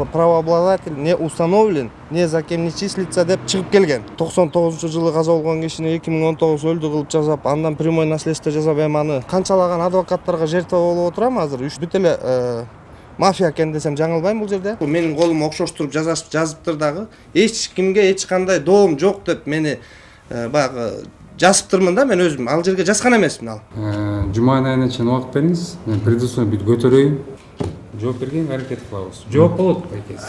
правообладатель не установлен, не за кем не числится деп чыгып келген. 99-жылы каза болгон кишини 2019 өлдү кылып жазап, андан прямой наследство жасап, эми аны канчалаган адвокаттарга жертва болуп отурам азыр. Бүт эле мафия экен десем жаңылбайм бул жерде. Менин колума окшоштуруп жазыптыр дагы. Эч кимге эч кандай доом жок деп мени баягы жазыптырмын да, мен өзүм ал жерге жазган эмесмин ал. Жума айына чейин убакыт бериңиз. Мен предусмотрено бүт көтөрөйүн. Жооп бергенге аракет кылабыз. Жооп болот байкес.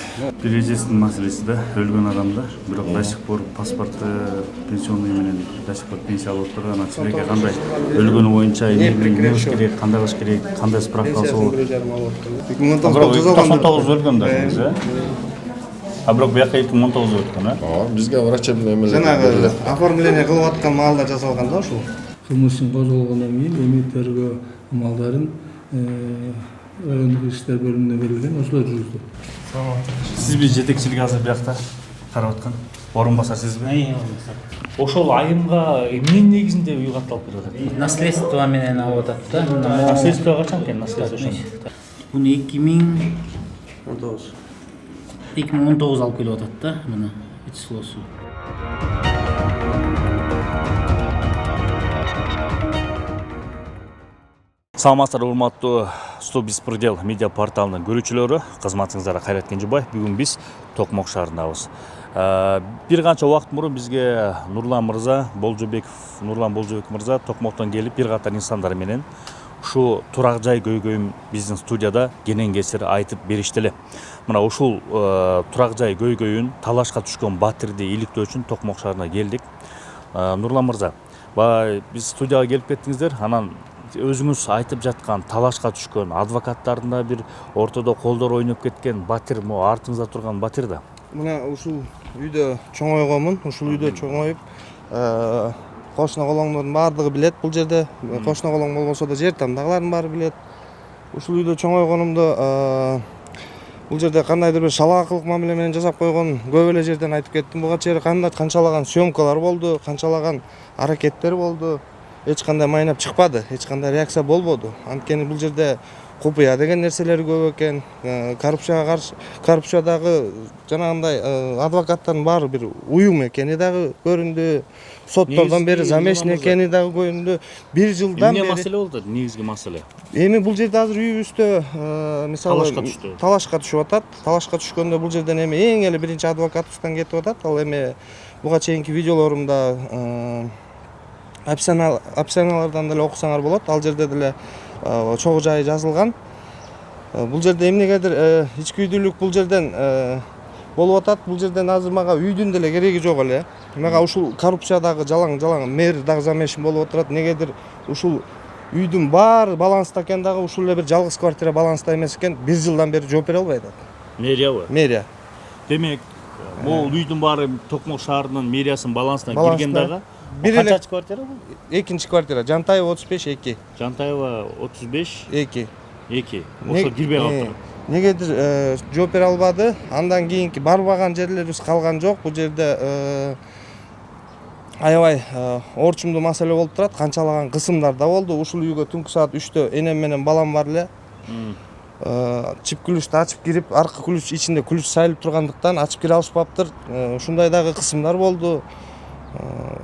Переездин маселеси да өлгөн адамда, бирок до сих пор паспорты пенсионный менен до сих пор пенсия алып отур. Ана силерге кандай өлгөнү боюнча эмне кылыш керек, кандай кылыш керек, кандай справка алса болот. 2019 өлгөн дедиңиз, а бирок бияка 2019 өткөн, Бизге врачебный эмелер. Жанагы оформление кылып аткан маалда жасалган да ушул. Кылмыштын козголгондон кийин эми тергөө амалдарын райондук иштер бөлүмүнө берилген, ошолор жүргүздү. Сизби жетекчилик азыр биякта карап аткан? Орун басар сизби? Ошол айымга эмненин негизинде үй катталып берип атат? Наследство менен алып атат да. Наследство качан экен? Наследство Буну 2019 алып келип атат да, мына числосу. Саламатсыздар, урматтуу «100 беспредел» медиа порталынын көрүүчүлөрү, кызматыңыздарга Кайрат Кенжебаев. Бүгүн биз Токмок шаарындабыз. Бир канча убакыт мурун бизге Нурлан Болжобеков мырза Токмоктон келип бир катар инсандар менен ушу турак жай көйгөйүн биздин студияда кенен кесир айтып беришти эле. Мына ушул турак жай көйгөйүн талашка түшкөн батирди иликтөө үчүн Токмок шаарына келдик. Нурлан мырза, биз студияга келип кеттиңиздер, анан өзүңүз айтып жаткан талашка түшкөн адвокаттардын да бир ортодо колдор ойноп кеткен батир, могу артыңызда турган батир да. Мына ушул үйдө чоңойгонмун, ушул үйдө чоңоюп, кошуна колоңдордун баардыгы билет бул жерде. Кошуна колоң болбосо да жер тамдагылардын баары билет. Ушул үйдө чоңойгонумду бул жерде кандайдыр бир шалаакылык мамиле менен жасап койгон көп эле жерден айтып кеттим. Буга чейин канчалаган съемкалар болду, канчалаган аракеттер болду. Эч кандай майнап чыкпады, эч кандай реакция болбоду. Анткени бул жерде купуя деген нерселер көп экен. Коррупциядагы жанагындай адвокаттардын баары бир уюм экени дагы көрүндү. Соттордон бери замешан экени дагы көрүндү. Бир жылдан бери. Эмне маселе болду? Негизги маселе. Эми бул жерде азыр үйүбүздө мисалы талашка түшүп атат. Талашка түшкөндө бул жерден эми эң эле биринчи адвокатыбыздан кетип атат. Ал эми буга чейинки видеолорумда описаниялардан деле окусаңар болот. Ал жерде деле чогуу жайы жазылган. Бул жерде эмнегедир ичкүйдүүлүк бул жерден болуп атат. Бул жерден азыр мага үйдүн деле кереги жок эле. Мага ушул коррупциядагы жалаң мэр дагы замешан болуп отурат. Негедир ушул үйдүн баары баланста экен дагы ушул эле бир жалгыз квартира баланста эмес экен. Бир жылдан бери жооп бере албай атат. Мэриябы? Мэрия. Демек, бул үйдүн баары Токмок шаарынын мэриясынын балансына кирген дагы. Канчачы квартира бул? Экинчи квартира. Жантаева 35-2. Жантаева 35-2. 2. Ошо кирбей калыптыр. Негедир жооп бере албады. Андан кийинки барбаган жерлерибиз калган жок. Бул жерде аябай орчумдуу маселе болуп турат. Канчалаган кысымдар да болду. Ушул үйгө түнкү саат 3-тө энем менен балам бар эле. Чип ключту ачып кирип, аркы ключ ичинде ключ сайылып тургандыктан ачып кире алышпаптыр. Ушундай дагы кысымдар болду.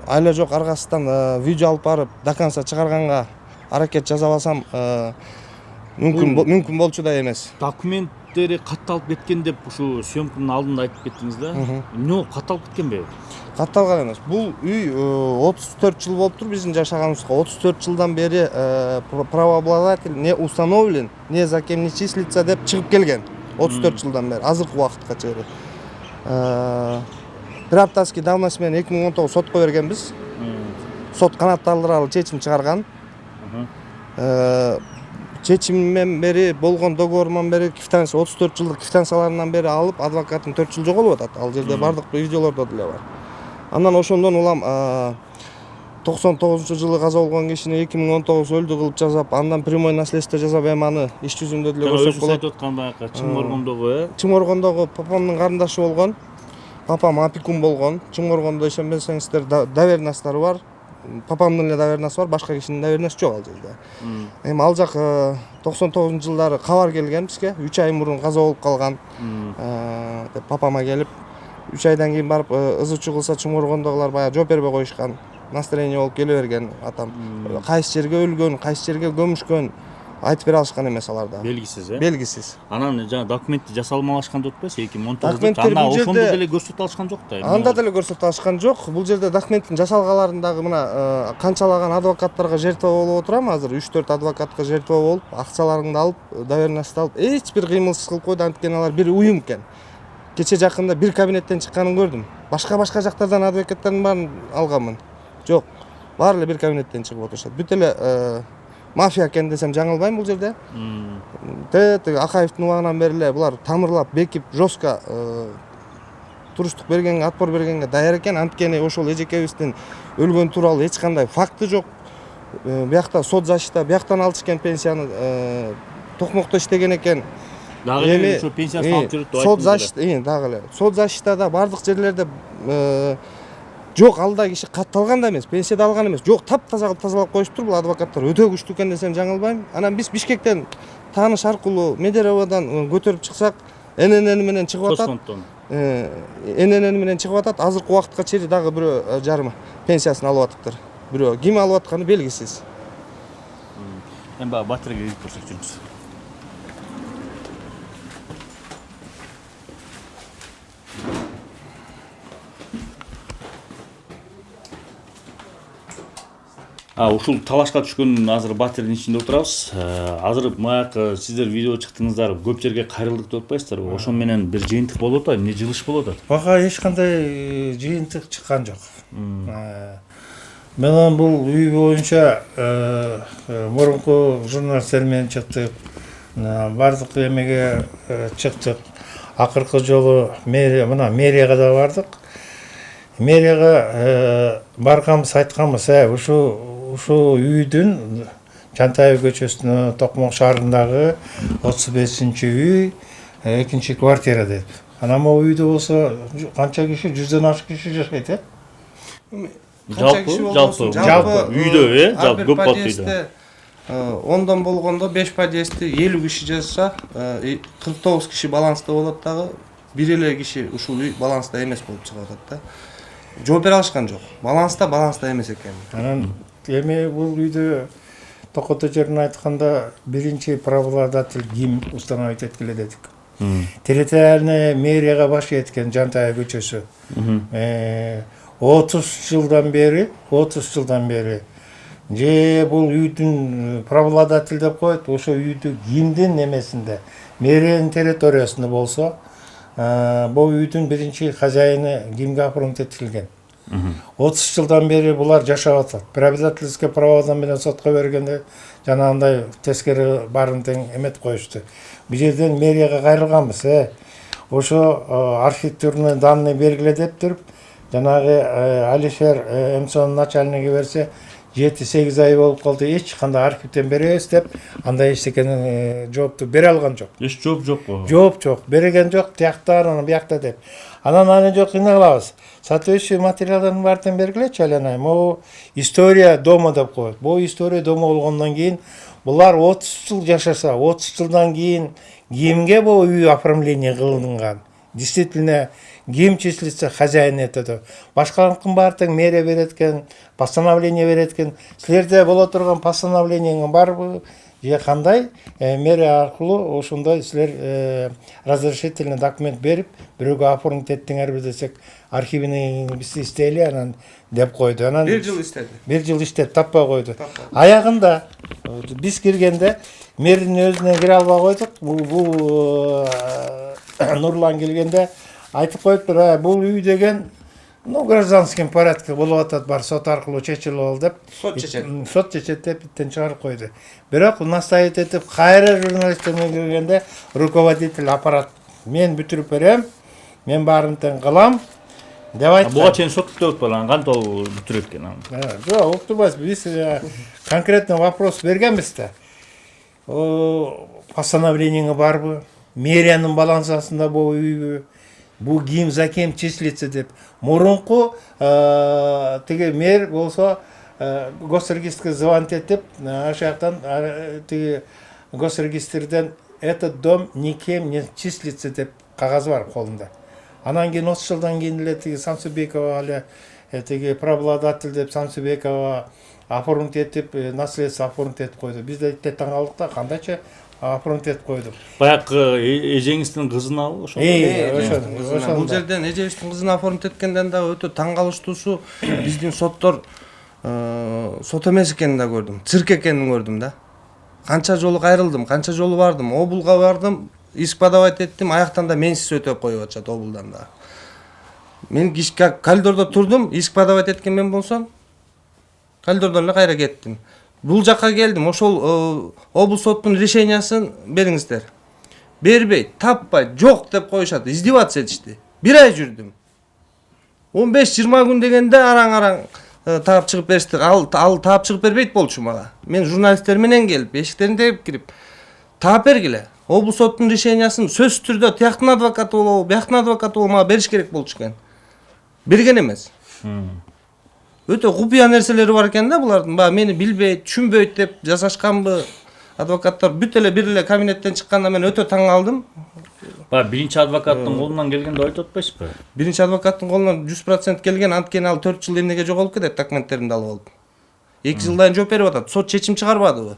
Айла жок аргасынан видео алып барып до конца чыгарганга аракет жасап алсам мүмкүн болчу да эмес. Документтери катталып кеткен деп ушу съемканын алдында айтып кеттиңиз да. Эмне катталып кеткенби? Катталган эмес. Бул үй 34 жыл болуптур биздин жашаганыбызга. 34 жылдан бери правообладатель не установлен, не за кем не числится деп чыгып келген. 34 жылдан бери азыркы убакытка чейин. Бир аптаски давность менен 2019 сотко бергенбиз. Сот канаттандыралы чечим чыгарган. Чечимден бери болгон договорунан бери квитанция 34 жылдык квитанцияларынан бери алып адвокаттын 4 жыл жоголуп атат. Ал жерде бардык видеолордо деле бар. Андан ошондон улам 99-жылы каза болгон кишини 2019 өлдү кылып жазап, андан прямой наследство жасап, эми аны иш жүзүндө деле көрсөк болот. Айтып аткан баягы Чыңоргондогу, Чыңоргондогу папамдын карындашы болгон. Папам опекун болгон. Чыңоргондо ишенбесеңиздер доверенностьтары бар. папамдын эле доверениясы бар, башка кишинин доверениясы жок ал жерде. Эми ал жак 99-жылдары кабар келген бизге, 3 ай мурун каза болуп калган деп папама келип, 3 айдан кийин барып ызы чуу кылса чумургондогулар баягы жооп бербей коюшкан. Настроение болуп келе берген атам. Кайсы жерге өлгөн, кайсы жерге көмүшкөн айтып бере алышкан эмес аларда. Белгисиз, Белгисиз. Анан жана документи жасалмалашкан деп атпайсыз 2019-да. Документтер Анда бул ошондо жерде- деле көрсөтө алышкан жок да. Анда деле көрсөтө алышкан жок. Бул жерде документтин жасалгаларын дагы мына канчалаган адвокаттарга жертва болуп отурам азыр. 3-4 адвокатка жертва болуп, акчаларыңды алып, доверенностьты алып, эч бир кыймылсыз кылып койду. Анткени алар бир уюм экен. Кече жакында бир кабинеттен чыкканын көрдүм. Башка жактардан адвокаттардын баарын алганмын. Жок. Баары эле бир кабинеттен чыгып отурушат. Бүт эле мафия экен десем жаңылбайм бул жерде. Теги Акаевдин убагынан бери эле булар тамырлап, бекип, жестко туруштук бергенге, отпор бергенге даяр экен. Анткени ошол эжекебиздин өлгөн тууралуу эч кандай факты жок. Биякта сот защита, бияктан алчу экен пенсияны, токмокто иштеген экен. Дагы эле ошо пенсиясын алып жүрөт деп сот защита, дагы эле. Сот защитада бардык жерлерде жок, алда киши катталган да эмес, пенсия да алган эмес. Жок, таптаза кылып тазалап коюшуптур. Бул адвокаттар өтө күчтүү экен десем жаңылбайм. Анан биз Бишкектен тааныш аркылуу Медеровадан көтөрүп чыксак, ННН менен чыгып атат. ННН менен чыгып атат. Азыркы убакытка чейин дагы бирөө жарым пенсиясын алып атыптыр. Бирөө ким алып атканы белгисиз. Эми баягы батирге кирип көрсөк жүрүңүз. Ушул талашка түшкөн азыр батирдин ичинде отурабыз. Азыр баягы сиздер видео чыктыңыздар, көп жерге кайрылдык деп атпайсыздар. Ошон менен бир жыйынтык болуп атпайбы? Эмне жылыш болуп атат? Бага эч кандай жыйынтык чыккан жок. Менен бул үй боюнча мурунку журналисттер менен чыктык. Бардык эмеге чыктык. Акыркы жолу мэрияга да бардык. Мэрияга барганбыз, айтканбыз, ушу үйдүн Жантаев көчөсүнө Токмок шаарындагы 35-үй, 2-чи квартира деп. Анан могу үйдө болсо канча киши, 100дөн ашык киши жашайт, Жалпы үйдө, жалпы көп катты үйдө. 10дон болгондо 5 подъездде 50 киши жашаса, 49 киши баланста болот дагы, бир эле киши ушул үй баланста эмес болуп чыгып атат да. Жооп бере алышкан жок. Баланста эмес экен. Анан эми бул үйдө токото жерин айтканда биринчи правообладатель ким установить эткиле дедик. Территориальный мэрияга баш эткен Жантаев көчөсү. 30 жылдан бери же бул үйдүн правообладатель деп коет, ошо үйдү кимдин немесинде, мэриянын территориясында болсо, бул үйдүн биринчи хозяйыны кимге апрунт этилген. 30 жылдан бери булар жашап атат. Приобретательский праводан менен сотко бергенде жанагындай тескери барын тең эмет коюшту. Бул жерден мэрияга кайрылганбыз. Ошо архитектурный данный белгиле деп туруп, жанагы Алишер МСОнун начальниги берсе 7-8 ай болуп калды, эч кандай архивден беребиз деп, андай эчтекени жоопту бере алган жок. Эч жооп жокпу? Жооп жок, берген жок, тияктар, анан биякта деп. Анан аны жок эмне кылабыз? Соответствующий материалдардын баарын бергилечи, алана. Могу история дома деп коет. Бул история дома болгондон кийин булар 30 жыл жашаса, 30 жылдан кийин кимге бул үй оформление кылынган? Действительно, ким числится хозяин этеді. Башкалардын баары тең мэрия берет экен, постановление берет экен. Силерде боло турган постановлениең барбы? Же кандай мэрия аркылуу ошондой силер разрешительный документ берип, бирөөгө оформить еттиңерби десек, архивini биз иштейли анан деп койду. Анан 1 жыл иштеди. 1 жыл иштеп таппай койду. Аягында биз киргенде мэрдин өзүнө кире албай койдук. Бул Нурлан келгенде айтып коюптур, бул үй деген гражданским порядке болуп атат, бар сот аркылуу чечилип ал деп. Сот чечет деп биттен чыгарып койду. Бирок настоять этип кайра журналисттер менен келгенде руководитель аппарат мен бүтүрүп берем, мен баарын тең кылам деп айткан. Буга чейин сот деп атпайбы, кантип ал бүтүрөт экен аны? Жок, уктубайбыз. Биз конкретный вопрос бергенбиз да. Постановлениең барбы? Мэриянын балансасында бул үйбү? Бул ким за кем числится деп. Мурунку тиги мэр болсо госрегистрге звонить этип, ошол жактан тиги госрегистрден этот дом никем не числится деп кагаз бар колунда. Анан кийин 30 жылдан кийин эле тиги Самсубекова эле тиги правообладатель деп Самсубекова оформить этип, наследство оформить этип койду. Биз да таң калдык да, кандайча оформить этип койдук. Баягы эжеңиздин кызына ошо. Бул жерден эжебиздин кызына оформить эткенден дагы өтө таң калыштуусу биздин соттор сот эмес экенин да көрдүм, цирк экенин көрдүм да. Канча жолу кайрылдым, канча жолу бардым, обулга бардым, иск подавать эттим, аяктан да менсиз өтөп коюп атышат обулдан да. Мен коридордо турдум, иск подавать эткен мен болсом, коридордон эле кайра кеттим. Бул жакка келдим, ошол обул соттун решениясын бериңиздер. Бербейт, таппайт, жок деп коюшат, издеваться этишти. 1 ай жүрдүм. 15-20 күн дегенде араң таап чыгып беришти. Ал таап чыгып бербейт болчу мага. Мен журналисттер менен келип, эшиктерин тегип кирип, таап бергиле. Обул соттун решениясын сөзсүз түрдө тияктын адвокаты болобу, бияктын адвокаты болобу мага бериш керек болчу экен. Берген эмес. Өтө купуя нерселери бар экен да булардын. Баа мени билбейт, түшүнбөйт деп жасашканбы адвокаттар бүт эле бир эле кабинеттен чыкканда мен өтө таң калдым. Баягы биринчи адвокаттын колунан келген деп айтып атпайсызбы? Биринчи адвокаттын колунан 100% келген, анткени ал 4 жыл эмнеге жоголуп кетет, документтеримди алып алып. 2 жылдан жооп берип атат. Сот чечим чыгарбадыбы?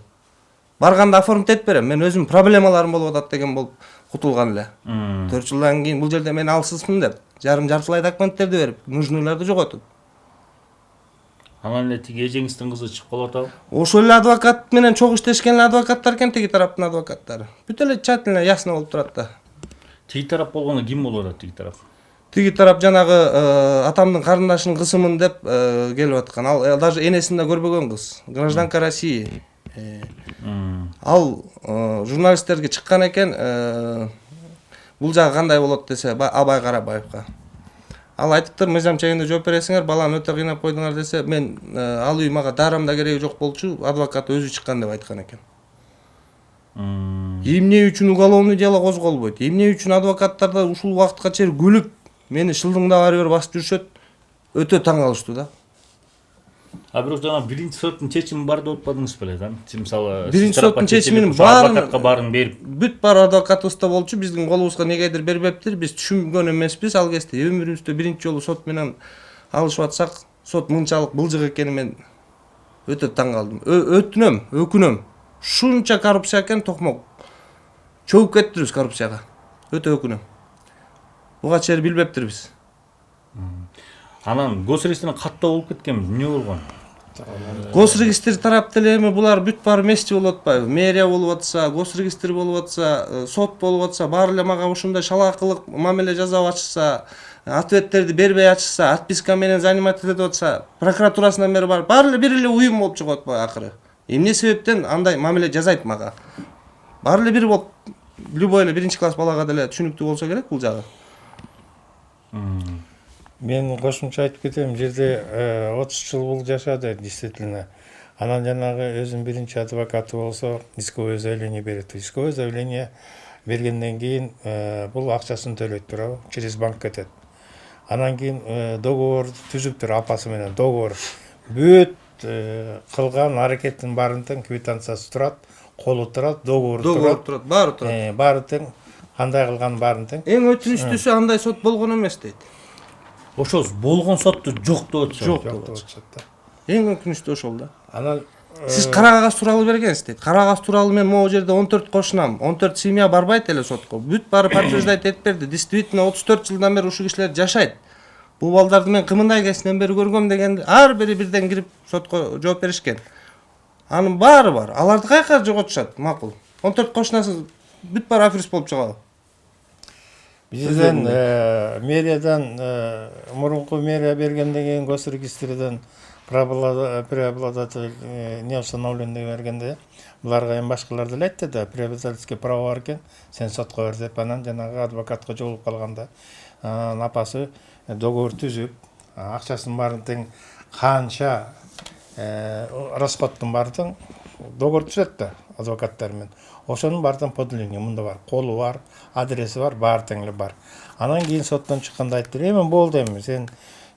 Барганда оформить этип берем. Мен өзүм проблемаларым болуп атат деген болуп кутулган эле. 4 жылдан кийин бул жерде мен алсызмын деп, жартылай документтерди берип, нужныйларды жоготуп. Анан эле тиги эжеңиздин кызы чыгып калып атабы? Ошол эле адвокат менен чогуу иштешкен адвокаттар экен, тиги тараптын адвокаттары. Бүт эле тщательно ясно болуп турат да. Тиги тарап болгондо ким болуп атат тиги тарап? Тиги тарап жанагы атамдын карындашынын кызымын деп келип аткан. Ал даже энесин да көрбөгөн кыз. Гражданка России. Ал журналисттерге чыккан экен, бул жагы кандай болот десе, Абай Карабаевга. Ал айтыптыр, мыйзам чегинде жооп бересиңер, баланы өтө кыйнап койдуңар десе, мен ал үй мага дарам да кереги жок болчу, адвокат өзү чыккан деп айткан экен. Эмне үчүн уголовный дело козголбойт? Эмне үчүн адвокаттарда ушул убакытка чейин күлүп, мени шылдыңда баары басып жүрүшөт? Өтө таң калыштуу да. А бирок жана биринчи соттун чечими бар деп атпадыңыз беле да? Мисалы, биринчи соттун чечиминин баарын адвокатка баарын берип, бүт бар адвокатыбызда болчу, биздин колубузга негедир бербептир, биз түшүнгөн эмеспиз ал кезде. Өмүрүбүздө биринчи жолу сот менен алышып атсак, сот мынчалык былжык экени мен өтө таң калдым. Өтүнөм, өкүнөм. Шунча коррупция экен, токмок. Чөгүп кеттирбиз коррупцияга. Өтө өкүнөм. Буга чейин билбептирбиз. Анан госрегистрден каттоо болуп кеткенбиз. Эмне болгон? Госрегистр тарап деле эми булар бүт баары вместе болуп атпайбы? Мэрия болуп атса, госрегистр болуп атса, сот болуп атса, баары эле мага ушундай шалаакылык мамиле жасап ачышса, ответтерди бербей ачышса, отписка менен занимать этип атса, прокуратурасынан бери баары эле бир эле уюм болуп чыгып атпайбы акыры? Эмне себептен андай мамиле жасайт мага? Баары эле бир болуп, любой эле биринчи класс балага деле түшүнүктүү болсо керек бул жагы. Мен кошумча айтып кетем, жерде 30 жыл бул жашады действительно. Анан жанагы өзүнүн биринчи адвокаты болсо исковое заявление берет. Исковое заявление бергенден кийин бул акчасын төлөйт туурабы, через банк кетет. Анан кийин договор түзүптүр апасы менен, договор. Бүт кылган аракеттин баарын тең квитанциясы турат, колу турат, договор турат, баары турат. Баары тең, кандай кылган баарын тең. Эң өтүнүчтүүсү андай сот болгон эмес дейт. Ошол болгон сотту жок деп атышат. Жок деп атышат да. Эң өкүнүчтүү ошол да. Анан сиз кара кагаз тууралуу бергенсиз дейт. Кара кагаз тууралуу мен могу жерде 14 кошунам, 14 семья барбайт эле сотко. Бүт баары подтверждать этип берди. Действительно 34 жылдан бери ушул кишилер жашайт. Бул балдарды мен кымындай кезинен бери көргөм дегенди ар бири бирден кирип сотко жооп беришкен. Анын баары бар. Аларды кайка жоготушат, макул. 14 кошунасыз бүт баары аферист болуп чыгабы? Бизден мэриядан мурунку мэрия бергенден кийин госрегистрден преобладатель не установленный бергенде буларга эми башкалар деле айтты да, преобладательский право бар экен, сен сотко бер деп, анан жанагы адвокатка жолугуп калганда апасы договор түзүп, акчасын баарын тең канча расходтун баарын тең договор түзөт да адвокаттар менен. Ошонун баардыгын подлинный мында бар, колу бар, адреси бар, баары тең эле бар. Анан кийин соттон чыкканда айттыр, эми болду эми сен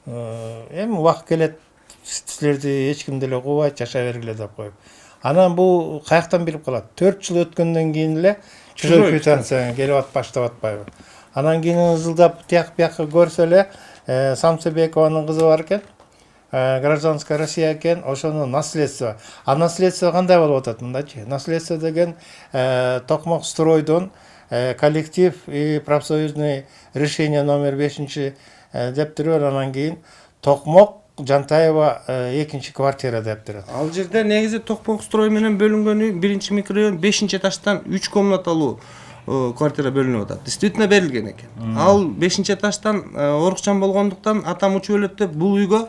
эми убакыт келет, силерди эч ким деле кубайт, жашай бергиле деп коюп. Анан бул каяктан билип калат? 4 жыл өткөндөн кийин эле чужой квитанция келип баштап атпайбы? Анан кийин ызылдап тияк бияка көрсө эле Самсебекованын кызы бар экен. Гражданская Россия экен, ошону наследство. А наследство кандай болуп атат мындачы? Наследство деген Токмок стройдон коллектив и профсоюзный решение номер 5 деп туруп, анан кийин Токмок Жантаева 2 квартира деп турат. Ал жерде негизи Токмок строй менен бөлүнгөн үй 1 микрорайон 5 этаждан 3 комнаталуу квартира бөлүнүп атат. Действительно берилген экен. Ал 5 этаждан орукчан болгондуктан атам учуп өлөт деп бул үйгө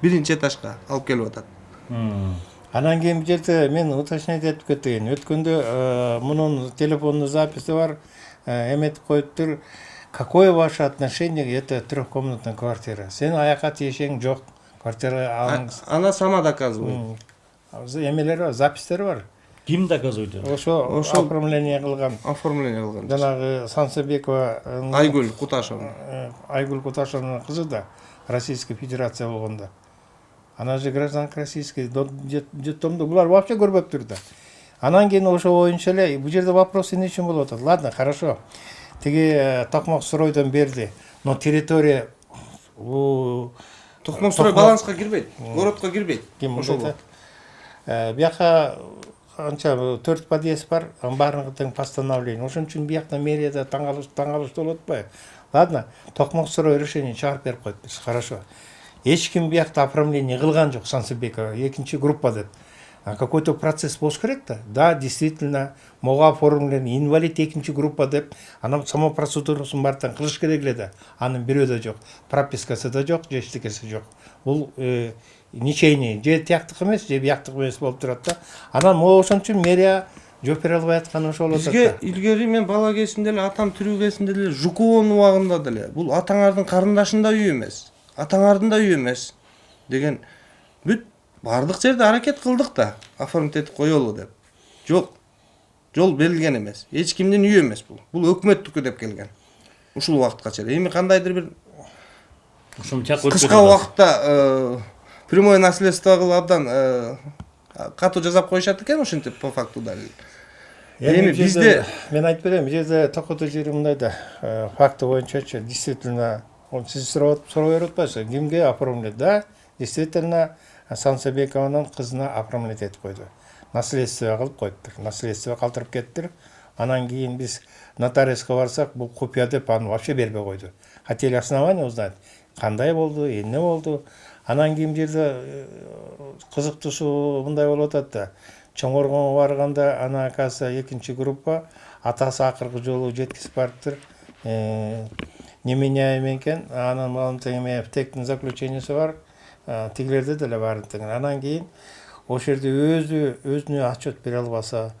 1 этажга алып келип атат. Анан кийин бул жерде мен уточнять этип кетейин. Өткөндө мунун телефондун записи бар, эметип коюптур. Какое ваше отношение к этой трехкомнатной квартире? Сен аяка тиешең жок. Квартира алыңыз. Она сама доказывает. Эмелери бар, запистери бар. Ким доказывает? Ошо оформление кылган. Оформление кылган. Жанагы Сансебекова Айгүл Куташева. Айгүл Куташеванын кызы да Российская Федерация болгондо. Она же гражданка российской, детдомдо булар вообще көрбөптүр да. Анан кийин ошо боюнча эле бул жерде вопрос эмне үчүн болуп атат? Ладно, хорошо. Тиги Токмок стройдон берди, но территория Токмок строй баланска кирбейт, городко кирбейт. Ошол бияка анча 4 подъезд бар, баарыгы тең постановление. Ошон үчүн биякта мэрияда таңалыш болуп атпайбы? Ладно, Токмок строй решение чыгарып берип коюптур. Хорошо. Эч ким биякта оформление кылган жок Сансебекова 2 группа деп. Какой-то процесс болуш керек да. Да, действительно, мога оформлен инвалид 2 группа деп, анан само процедурасун бартан кылыш керек эле да. Анын бирөө да жок, пропискасы да жок, же эчтекеси жок. Бул ничейный, же тияктык эмес, же бияктык эмес болуп турат да. Анан ошон үчүн мэрия жооп бере албай атканы ошол болуп атат да. Бизге илгери мен бала кезимде эле атам тирүү кезинде деле Жуковонун убагында деле бул атаңардын карындашында үй эмес, атаңардын да үй эмес деген бүт бардык жерде аракет кылдык да, оформить этип коелу деп. Жок. Жол берилген эмес. Эч кимдин үйү эмес бул. Бул өкмөттүкү деп келген. Ушул убакытка чейин. Эми кандайдыр бир кыска убакытта прямое наследство кылып абдан катуу жазап коюшат экен ушинтип по факту да. Эми бизде мен айтып берем, бул жерде токоту жери мындай да, факты боюнчачы действительно сиз сурабай атпайсызбы? Кимге оформлет? Да, действительно Сансебекованын кызына оформлять этип койду. Наследство кылып коюптур. Наследство калтырып кеттир. Анан кийин биз нотариуска барсак, бул купия деп аны вообще бербей койду. Хотели основания узнать, кандай болду, эмне болду. Анан кийин жерде кызыктуусу мындай болуп атат да. Чоңоргонго барганда ана оказывается 2 группа, атасы акыркы жолу жеткизип барыптыр. Неменяемый экен, анан малын тең тектин заключениясы бар. Тигилерде деле бар деген. Анан кийин ошол жерде өзүнө отчет бере албаса,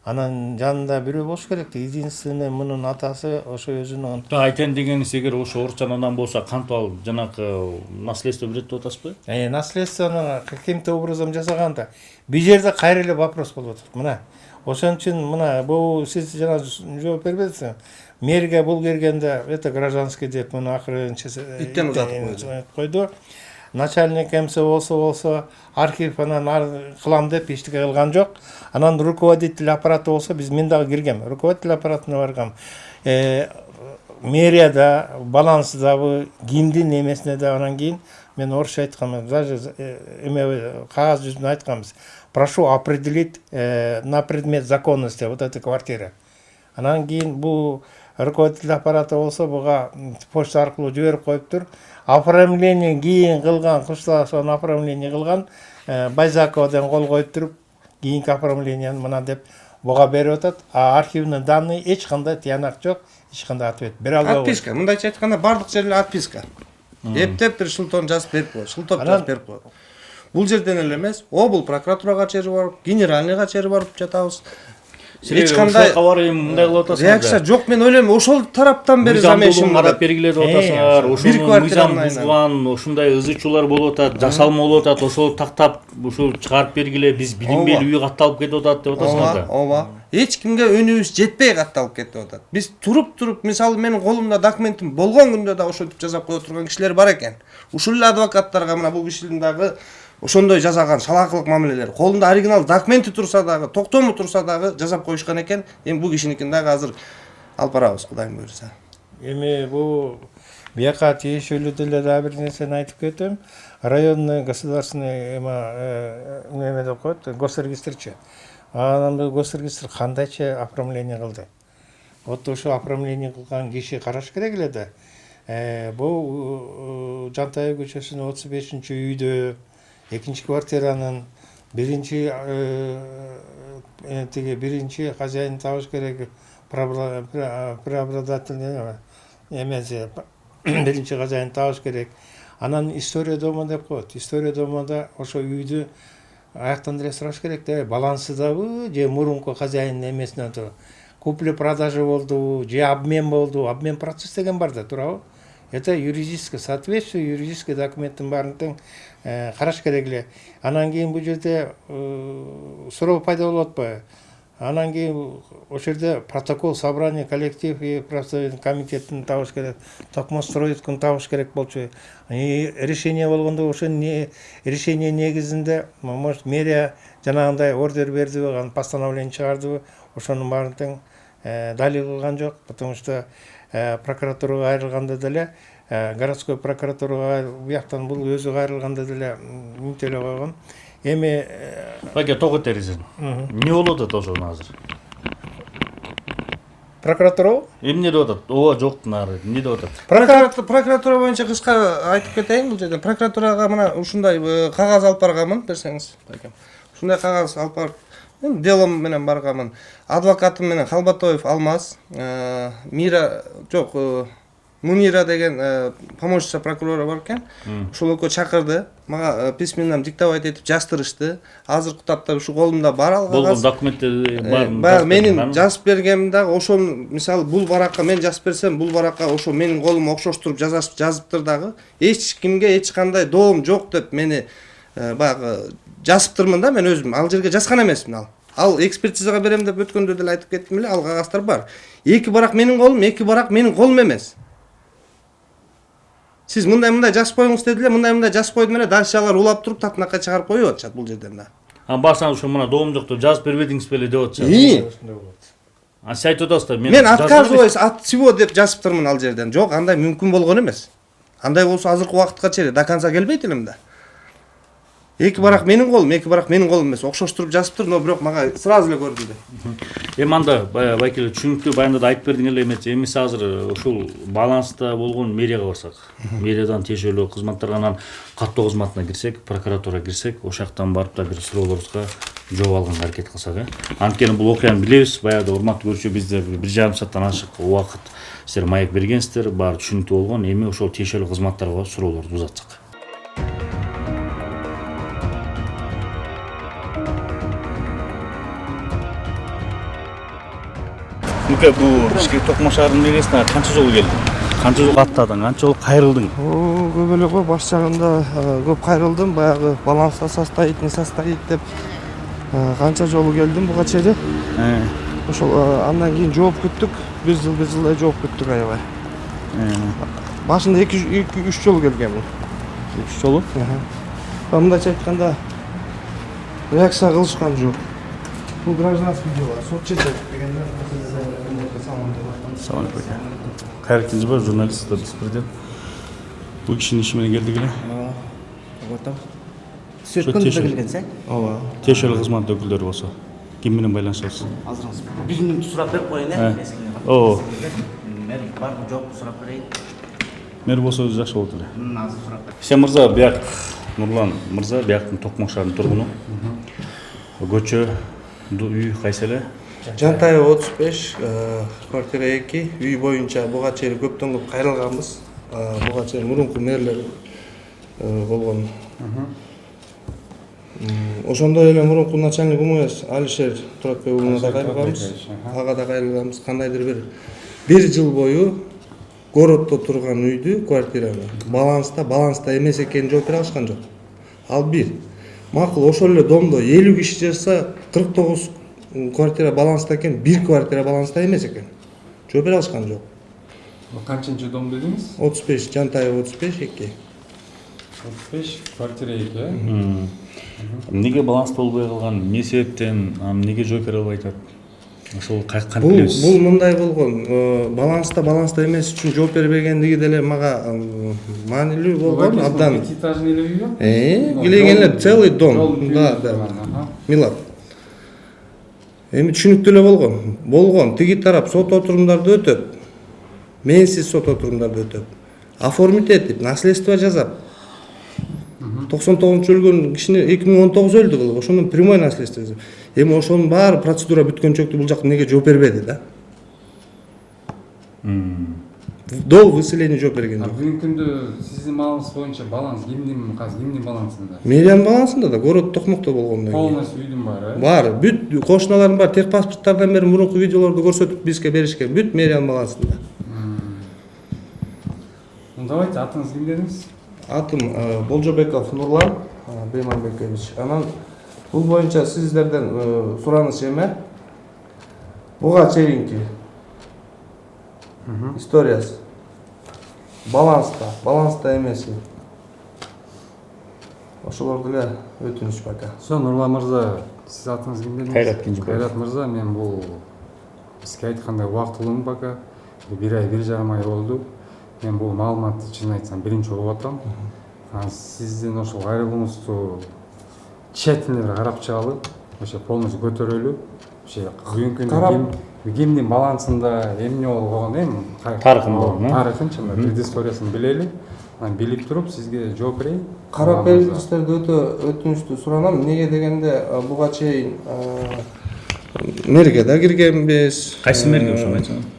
анан жанында бирөө болуш керек. Единственный мунун атасы ошо өзүнүн Айтайын дегениңиз, эгер ошо орусчанадан болсо кантип ал жанакы наследство берет деп атасызбы? Наследствону каким-то образом жасаганда бул жерде кайра эле вопрос болуп атат. Мына ошон үчүн мына бул сиз жана жооп бербедиңизби? Мэрге бул келгенде это гражданский деп муну акыры иттен узатып койду. Начальник МС болсо архив анан кылам деп эчтеке кылган жок. Анан руководитель аппараты болсо мен дагы киргем. Руководитель аппаратына баргам. Мэрияда, балансыдагы кимдин эмесине да анан кийин мен орусча айткам, даже кагаз жүзүндө айтканбыз. Прошу определить на предмет законности вот этой квартиры. Анан кийин бул руководитель аппарата болсо буга почта аркылуу жиберип коюптур. Оформление кийин кылган, кушташан оформление кылган Байзаковдон кол коюп туруп, кийинки оформленияны мына деп буга берип атат. Архивный данные эч кандай тиянак жок, эч кандай ответ бере албай. Отписка, мындайча айтканда бардык жерде отписка. Эптеп бир шылтоон жазып берип коет, шылтоп жазып берип коет. Бул жерден эле эмес, бул прокуратурага чейин барып, генеральныйга чейин барып жатабыз. эч кандай мындай кылып атасыңар. реакция жок. Мен ойлойм ошол тараптан бери замешим карап бергиле деп атасыңар. бир Ошону квартираны мыйзам айнала. бузган, ошундай ызы чуулар болуп атат, жасалма болуп атат. Ошол тактап ушул чыгарып бергиле, биз билинбей үй катталып кетип атат деп атасыңар да. Ооба. Эч кимге үнүбүз жетпей катталып кетип атат. Биз туруп, мисалы менин колумда документим болгон күндө да ошентип жасап кое турган кишилер бар экен. Ушул эле адвокаттарга мына бул кишинин дагы ошондой жасаган шалаакылык мамилелер. Колунда оригинал документи турса дагы, токтому турса дагы жасап коюшкан экен. Эми бул кишиникин дагы азыр алып барабыз, Кудайым буйруса. Эми бул бияка тиешелүү деле дагы бир нерсени айтып кетем. Районный государственный неме деп коет, госрегистрчи. Анан бул госрегистр кандайча оформление кылды? Вот ошо оформление кылган киши караш керек эле да. Бул Жантайып көчөсүнүн 35-үйдө, 2-квартиранын биринчи хозяин табыш керек, преобладатель эмеси, биринчи хозяин табыш керек. Анан история дома деп коет. История домада ошо үйдү аяктандыра сураш керек да, балансыдабы же мурунку хозяиндин эмесинен турат. Купли-продажа болду, же обмен болду, обмен процесс деген бар да, туурабы? Это юридическое соответствие, юридический документтин баарын тең караш керек эле. Анан кийин бул жерде суроо пайда болуп атпайбы? Анан кийин ошол жерде протокол собрания, коллектив и профсоюзный комитеттин табыш керек, Токмостроюткун табыш керек болчу. Решение болгондо ошо решение негизинде, может, мэрия жанагындай ордер бердиби, постановление чыгардыбы, ошонун баарын тең далил кылган жок, потому что прокуратурага айрылганда деле, городской прокуратурага бияктан бул өзү кайрылганда деле мүнтөлөп койгон. Эми Баке тогу теризин. Эмне болуп атат ошону азыр? прокуратура Эмне деп атат? Ооба жок нары. Эмне деп атат? Прокуратура боюнча кыска айтып кетейин бул жерден. Прокуратурага мына ушундай кагаз алып барганмын, берсеңиз. Ушундай кагаз алып барып, делом менен барганмын. Адвокатым менен Халбатоев Алмаз, Мира жок, Мунира деген помощница прокурора бар экен. Ошол экөө чакырды. Мага письменнен диктовать этип жаштырышты. Азыркы тапта ушу колумда бар алган. Болгон документтер бар. Баягы менин жазып бергеним дагы ошол, мисалы бул баракка мен жазып берсем, бул баракка ошо менин колума окшоштуруп жазыптыр дагы. Эч кимге эч кандай доом жок деп мени баягы жазыптырмын да, мен өзүм ал жерге жазган эмесмин Ал экспертизага берем деп өткөндө деле айтып кеттим эле, ал кагаздар бар. Эки барак менин колум, эки барак менин колум эмес. Сиз мындай жазып коюңуз дедилер, мындай жазып койдум эле, дальше алар улап туруп татынакка чыгарып коюп атышат бул жерден да. Барсаңыз ошо мына доом жок деп жазып бербедиңиз беле деп атышат. Сиз айтып атасыз да, мен отказываюсь от всего деп жазыптырмын ал жерден. Жок, андай мүмкүн болгон эмес. Андай болсо азыркы убакытка чейин до конца келбейт элем да. Эки барак менин колум, эки барак менин колум эмес. Окшоштуруп жазыптыр, но бирок мага сразу эле көрүндү. Эми анда байкеле түшүнүктүү баянда да айтып бердиң эле эмес. Эми азыр ушул баланста болгон мэрияга барсак, мэриядан тиешелүү кызматтарга анан каттоо кызматына кирсек, прокуратурага кирсек, ошол жактан барып да бир суроолорубузга жооп алганга аракет кылсак, Анткени бул окуяны билебиз, баягы урматтуу көрүүчү, бизде 1,5 сааттан ашык убакыт силер маек бергенсиздер, баары түшүнүктүү болгон. Эми ошол тиешелүү кызматтарга суроолорду узатсак. Нүке бул Бишкек Токмо шаарынын мэриясына канча жолу келдиң? Канча жолу каттадың? Канча жолу кайрылдың? Көп эле го, баш жагында көп кайрылдым, баягы баланста состоит, не состоит деп канча жолу келдим буга чейин. Ошол андан кийин жооп күттүк, бир жылдай жооп күттүк аябай. Башында 2-3 жолу келгенмин. 3 жолу? Мындайча айтканда реакция кылышкан жок. Бул гражданский дело, сот чечет дегендер. Салам алейкум. Кайры Кинжибаев, журналист, беспредел. Бул кишинин иши менен келдик эле. Отам. Сөткөндө келгенсең? Ооба. Тиешелүү кызмат өкүлдөрү болсо, ким менен байланышасыз? Азырыңыз. Бир мүнөт сурап берип коеюн, эсиңде бар. Оо. Мен барбы жокпу сурап берейин. Мэр болсо өзү жакшы болот эле. Азыр сурап бер. Сен мырза, бияк Нурлан мырза, бияктын Токмо шаарынын тургуну. Көчө, үй кайсы эле? Жантайып 35, квартира 2, үй боюнча буга чейин көптөн көп кайрылганбыз. Буга чейин мурунку мэрлер болгон. ошондой эле мурунку начальник УМС Алишер Туратбек уулуна да кайрылганбыз. Ага да кайрылганбыз. Кандайдыр бир жыл бою городдо турган үйдү, квартираны баланста эмес экенин жооп бере алышкан жок. Ал бир. Макул ошол эле домдо 50 киши жашаса 49 квартира баланста экен, бир квартира баланста эмес экен. Жооп бере алышкан жок. Канчынчы дом дедиңиз? 35, Жантаева 35 2. 35 квартира 2. Эмнеге баланс болбой калган, эмне себептен, эмнеге жооп бере албай атат? Ошол кантип билебиз? Бул мындай болгон, баланста эмес үчүн жооп бербегендиги деле мага маанилүү болгон. Абдан этажный эле үй? Билегенлер целый дом. Да. Милат. Эми түшүнүктүү эле болгон. Тиги тарап сот отурумдарды өтөп, менсиз сот отурумдарды өтөп, оформить этип, наследство жазап. 99 өлгөн кишини 2019 өлдү кылып, ошондон прямой наследство жазып. Эми ошонун баары процедура бүткөнчөктү бул жак неге жооп бербеди да? До выселения жооп берген жок. Бүгүнкү күндө сиздин маалыңыз боюнча баланс кимдин балансында? Мэриянын балансында да, город Токмокто болгондон кийин. Полностью үйдүн баары, Бар, бүт кошуналардын бар техпаспорттардан бери мурунку видеолорду көрсөтүп бизге беришкен, бүт мэриянын балансында. Давайте, атыңыз ким дедиңиз? Атым Болжобеков Нурлан Бейманбекович. Анан бул боюнча сиздерден сураныш эме буга чейинки историясы баланста эмеси. Ошолорду эле өтүнүч бака. Нурлан мырза, сиз атыңыз ким дедиңиз? Кайрат Кенжебаев. Кайрат мырза, мен бул бизге айткандай убактылуум бака. 1 ай 1,5 ай болду. Мен бул маалыматты чын айтсам биринчи угуп атам. Сиздин ошол кайрылууңузду тщательно карап чыгалы, ошо полностью көтөрөлү. Ошо бүгүнкү күндө кимдин балансында эмне болгон, тарыхын чын предысториясын билели. Билип туруп сизге жооп берейин. Карап бериңиздерди өтө өтүнүчтүү суранам. Эмнеге дегенде буга чейин мэрге да киргенбиз. Кайсы мэрге ошону айтсаңыз?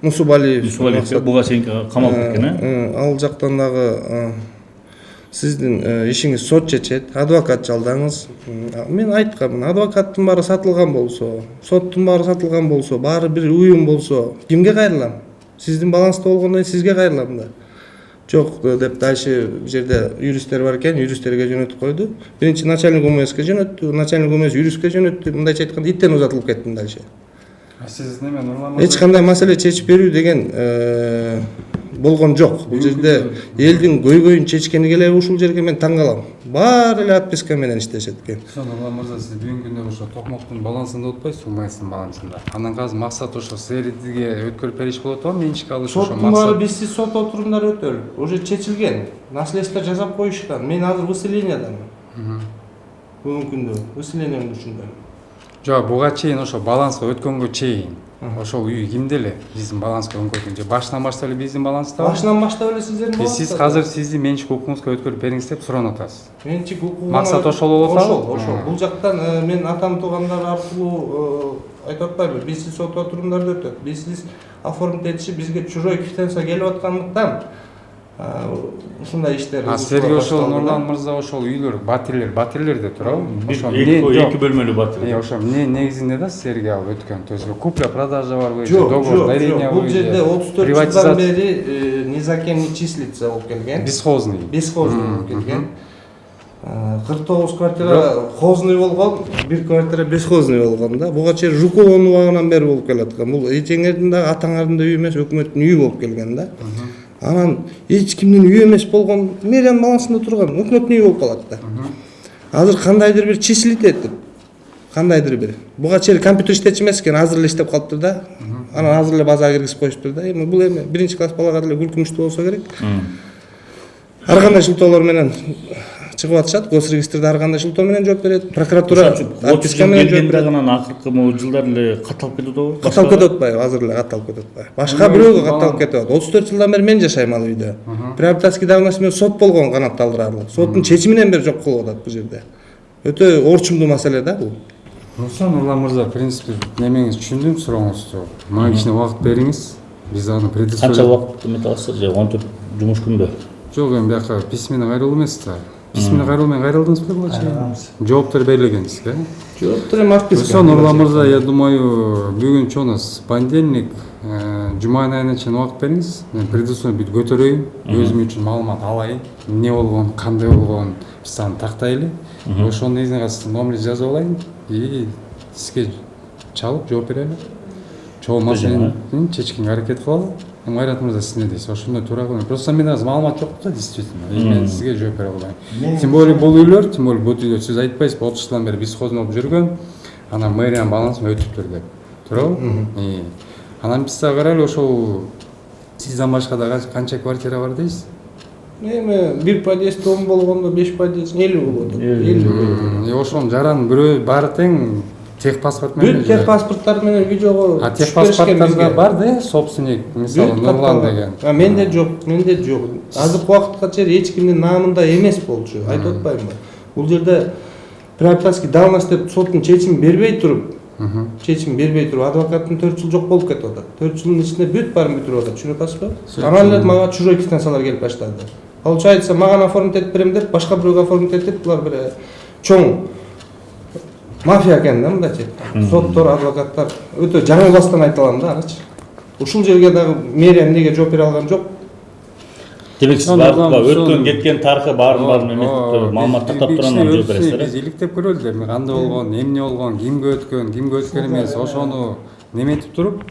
Мусубалиев буга чейин камалып кеткен, ал жактан дагы сиздин ишиңиз сот чечет, адвокат жалдаңыз. Мен айтканмын, адвокаттын баары сатылган болсо, соттун баары сатылган болсо, баары бир уюм болсо, кимге кайрылам? Сиздин баланста болгондон сизге кайрылам да. Жок деп дальше бу жерде юристтер бар экен, юристтерге жөнөтүп койду. Биринчи начальник УМСке жөнөттү, начальник УМС юристке жөнөттү. Мындайча айтканда иттен узатылып кеттим дальше. Сиз неме Нурлан мырза? Эч кандай маселе чечип берүү деген болгон жок. Бул жерде элдин көйгөйүн чечкениге эле ушул жерге мен таң калам. Баары эле отписка менен иштешет экен. Нурлан мырза, сиз бүгүнкү күндө ошо Токмоктун балансында отпайсыз, УМСтин балансында. Анан азыр максат ошо СРДге өткөрүп бериш болот атабы, менчикке алыш ошо Соттун максат. баары бизсиз сот отурумдар өтөлүп, уже чечилген. Наследство жазап коюшкан. Мен азыр выселениядамын. Бүгүнкү күндө выселениямды түшүндүм. Жок, буга чейин ошо баланска өткөнгө чейин ошол үй кимде эле биздин баланска өткөнгө чейин башынан баштап эле биздин баланстабы? Башынан баштап эле сиздердин баланста. Сиз азыр сиздин менчик укугуңузга өткөрүп бериңиз деп суранып атасыз. Менчик укугуна Максат ошол болуп атабы? Ошол. Бул жактан мен атам туугандар аркылуу айтып атпайбы, бизсиз сот отурумдарды өтөт. Бизсиз оформить этишип бизге чужой квитанция келип аткандыктан ушундай иштер. Силерге ошол Нурлан мырза ошол үйлөр, батирлерде турабы? Эки бөлмөлүү батир. Ошо негизинде да силерге алып өткөн. То есть купля продажа барбы? Договор дарения бул жерде 34 жылдан бери незаконный числится болуп келген. Бесхозный болуп келген. 49 квартира хозный болгон, бир квартира бесхозный болгон да. Буга чейин Жуковдун убагынан бери болуп келаткан. Бул эчеңердин да атаңардын да үйү эмес, өкмөттүн үйү болуп келген да. Анан эч кимдин үйү эмес болгон, мэриянын балансында турган өкмөттүн үйү болуп калат да. Азыр кандайдыр бир числить этип, кандайдыр бир. Буга чейин компьютер иштечү эмес экен, азыр эле иштеп калыптыр да. Анан азыр эле базага киргизип коюштур да. Эми бул эми биринчи класс балага деле күркүнүчтүү болсо керек. Ар кандай шылтоолор менен чыгып атышат. Госрегистрде ар кандай шылтоо менен жооп берет. Прокуратура отписка менен жооп берет. Анан акыркы могу жылдар эле катталып кетип атабы? Катталып кетип атпайбы, азыр эле катталып кетип атпайбы. Башка бирөөгө катталып кетип атат. 34 жылдан бери мен жашайм ал үйдө. Приобретательский давность менен сот болгон канатталдырарлык. Соттун чечиминен бери жок кылып атат бул жерде. Өтө орчумдуу маселе да бул. Нурлан мырза, в принципе, немеңиз түшүндүм, сурооңузду. Мага кичине убакыт бериңиз. Биз аны Канча убакыт эмете аласыз же 14 жумуш күндө? Жок, эми бияка письменно кайрылуу эмес да. письменно кайрылуу менен кайрылдыңыз беле Кайрылганбыз. жооптор берилгенсизби Жооптор эми отписка. ошо Нурлан мырза, я думаю, бүгүн чоңуз понедельник, жуманын айына чейин убакыт бериңиз. Мен предусуну бүт көтөрөйүн, өзүм үчүн маалымат алайын, эмне болгон, кандай болгон, биз аны тактайлы. Ошонун негизинде номер жазып алайын и сизге чалып жооп берели. Чоң маселени чечкенге аракет кылалы. Эми Кайрат мырза, сиз эмне дейсиз? Ошондой туура кылып. Просто мен азыр маалымат жок да, действительно. Мен сизге жооп бере албайм. Тем более бул үйлөр, бут үйлөр сиз айтпайсыз, 30 жылдан бери бесхозный болуп жүргөн. Анан мэриянын балансына өтүптүр деп. Туурабы? Анан биз карайлы, ошол сизден башка да канча квартира бар дейсиз? Эми бир подъезд 10 болгондо 5 подъезд 50 болот. 50. Ошонун жаранын бирөө баары тең техпаспорт менен. Бүт техпаспорттар менен видеого. Техпаспорттарда бар да, собственник, мисалы Нурлан деген. Менде жок, менде жок. Азыркы убакытка чейин эч кимдин наамында эмес болчу. Айтып атпаймынбы? Бул жерде приобретательский давность деп соттун чечимин бербей туруп, адвокаттын 4 жыл жок болуп кетип атат. 4 жылдын ичинде бүт баарын бүтүрүп атат, түшүнүп атасызбы? Анан эле мага чужой квитанциялар келип баштады. Получается, маган оформить этип берем деп, башка бирөөгө оформить этип, булар бир чоң мафия экен да, мындайча айтканда. Соттор, адвокаттар өтө жаңы бастан айта алам да анычы. Ушул жерге дагы мэрия эмнеге жооп бере алган жок? Демек сиз өткөн кеткен тарыхы баарын эметип маалымат тактап тургандан жооп бересиздер. Биз иликтеп көрөлү эми кандай болгон, эмне болгон, кимге өткөн эмес, ошону неметип туруп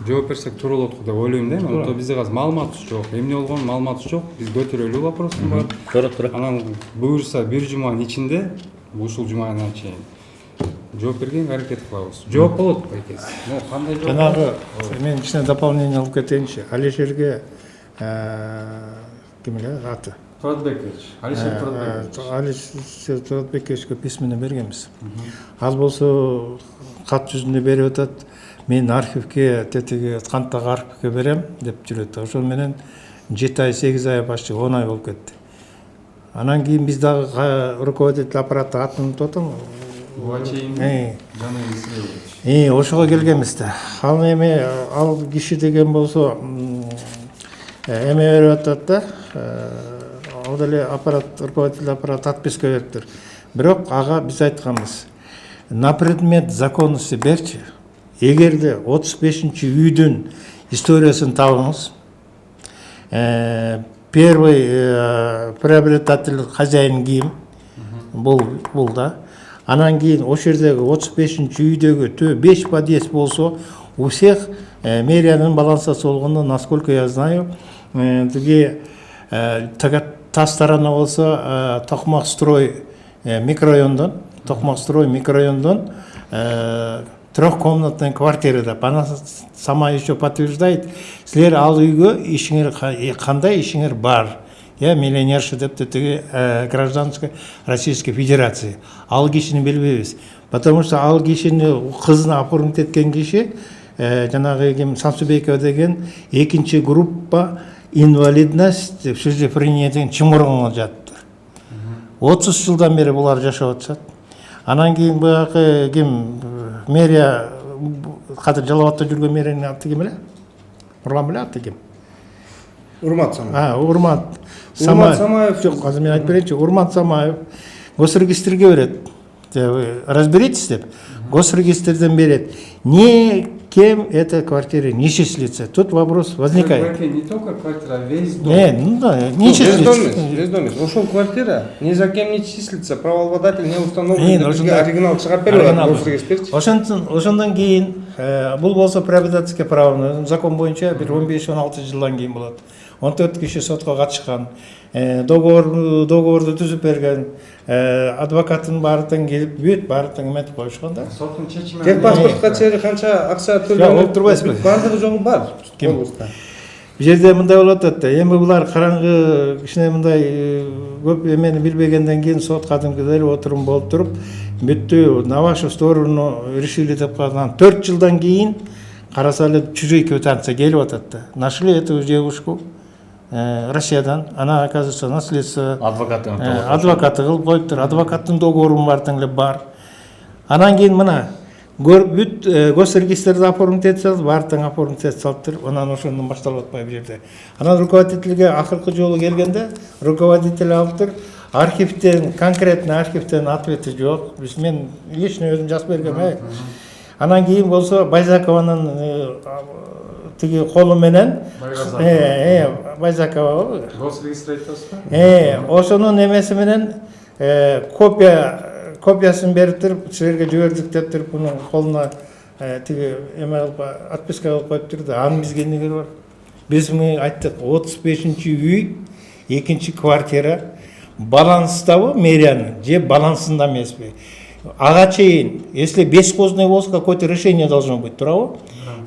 жооп берсек туура болот го деп ойлойм да. Мен бизде азыр маалыматыбыз жок. Эмне болгон маалыматыбыз жок. Биз көтөрөлү вопростун баарын. Туура. Анан буюрса бир жуманын ичинде, ушул жуманын чейин жооп бергенге аракет кылабыз. Жооп болот байкес. Кандай жооп? Жанагы мен кичине дополнение алып кетейинчи. Алишерге ким эле аты? Туратбекович. Алишер Туратбекович. Алишер Туратбековичке письменно бергенбиз. Ал болсо кат жүзүндө берип атат. Мен архивке, тетиги канттагы архивке берем деп жүрөт. Ошол менен 7 ай, 8 ай башчы 10 ай болуп кетти. Анан кийин биз дагы руководитель аппарата атын унутуп атам. Ошого келгенбиз да. Ал эми ал киши деген болсо эме берип атат да. Ал деле аппарат, руководитель аппарат отписка бериптир. Бирок ага биз айтканбыз. На предмет законности берчи. Эгерде 35-чи үйдүн историясын табыңыз. Первый приобретатель хозяин ким? Бул да. Анан кийин ошол жердеги 35-чи үйдөгү 5 подъезд болсо, у всех мэриянын балансасы болгондо, насколько я знаю, тиги та сторона болсо Токмак-строй микрорайондон, трехкомнатный квартирада. Она сама еще подтверждает, силер ал үйгө ишиңер кандай ишиңер бар. Я миллионерша деп гражданской Российской Федерации. Ал кишини билбейбиз. Потому что ал кишини кызына оформить эткен киши жанагы ким Сансубекова деген 2-чи группа инвалидность шизофрения деген чымыргынга жатты. 30 жылдан бери булар жашап атышат. Анан кийин баягы ким мэрия кадыр Жалал-Абадта жүргөн мэриянын аты ким эле? Нурлан беле аты ким? Урмат Самаев. Урмат Самаев. Жок, азыр мен айтып берейинчи. Урмат Самаев госрегистрге берет. Разберитесь деп. Госрегистрден берет. Кем эта квартира не числится? Тут вопрос возникает. Не только квартира, а весь дом. Не числится. Весь дом. Ушел квартира, ни за кем не числится, правообладатель не установлен. Оригинал чыгап берет. Ошондон кийин бул болсо приобретательский право закон боюнча бир 15-16 жылдан кийин болот. 14 киши сотко катышкан, договорду түзүп берген, адвокаттын баардыгын келип бүт баардыгын эметип коюшкан да. Соттун чечими. Техпаспортко чейин канча акча төлөнүп турбайсызбы? Баардыгы жолу бар. Бул жерде мындай болот да. Эми булар караңгы кичине мындай көп эмени билбегенден кийин сот кадимкидей отурум болуп туруп, бүттү на вашу сторону решили деп калган. 4 жылдан кийин караса эле чужой квитанция келип атат да. Нашли эту девушку Россиядан, она, оказывается, наследство адвокаты кылып коюптур. Адвокаттын договору бар. Анан кийин мына бүт госрегистрде оформить этип салып, баардыгын оформить этип салыптыр. Анан ошондон башталып атпайбы бу жерде. Анан руководительге акыркы жолу келгенде руководитель алыптыр. архивтен, конкретный архивтен ответи жок. Мен лично өзүм жазып бергем. Анан кийин болсо Байзакованын тиги колу менен Байзакова болбу. Гос регистр айтасызбы? Ошонун эмеси менен копиясын берип туруп силерге жибердик деп туруп мунун колуна тиги эме кылып отписка кылып коюптур да. Анын бизге эмне кереги бар? Биз муну айттык, 35-үй, 2-чи квартира баланстабы мэриянын же балансында эмеспи? Ага чейин, если бескозный болсо, какое-то решение должно быть, туурабы?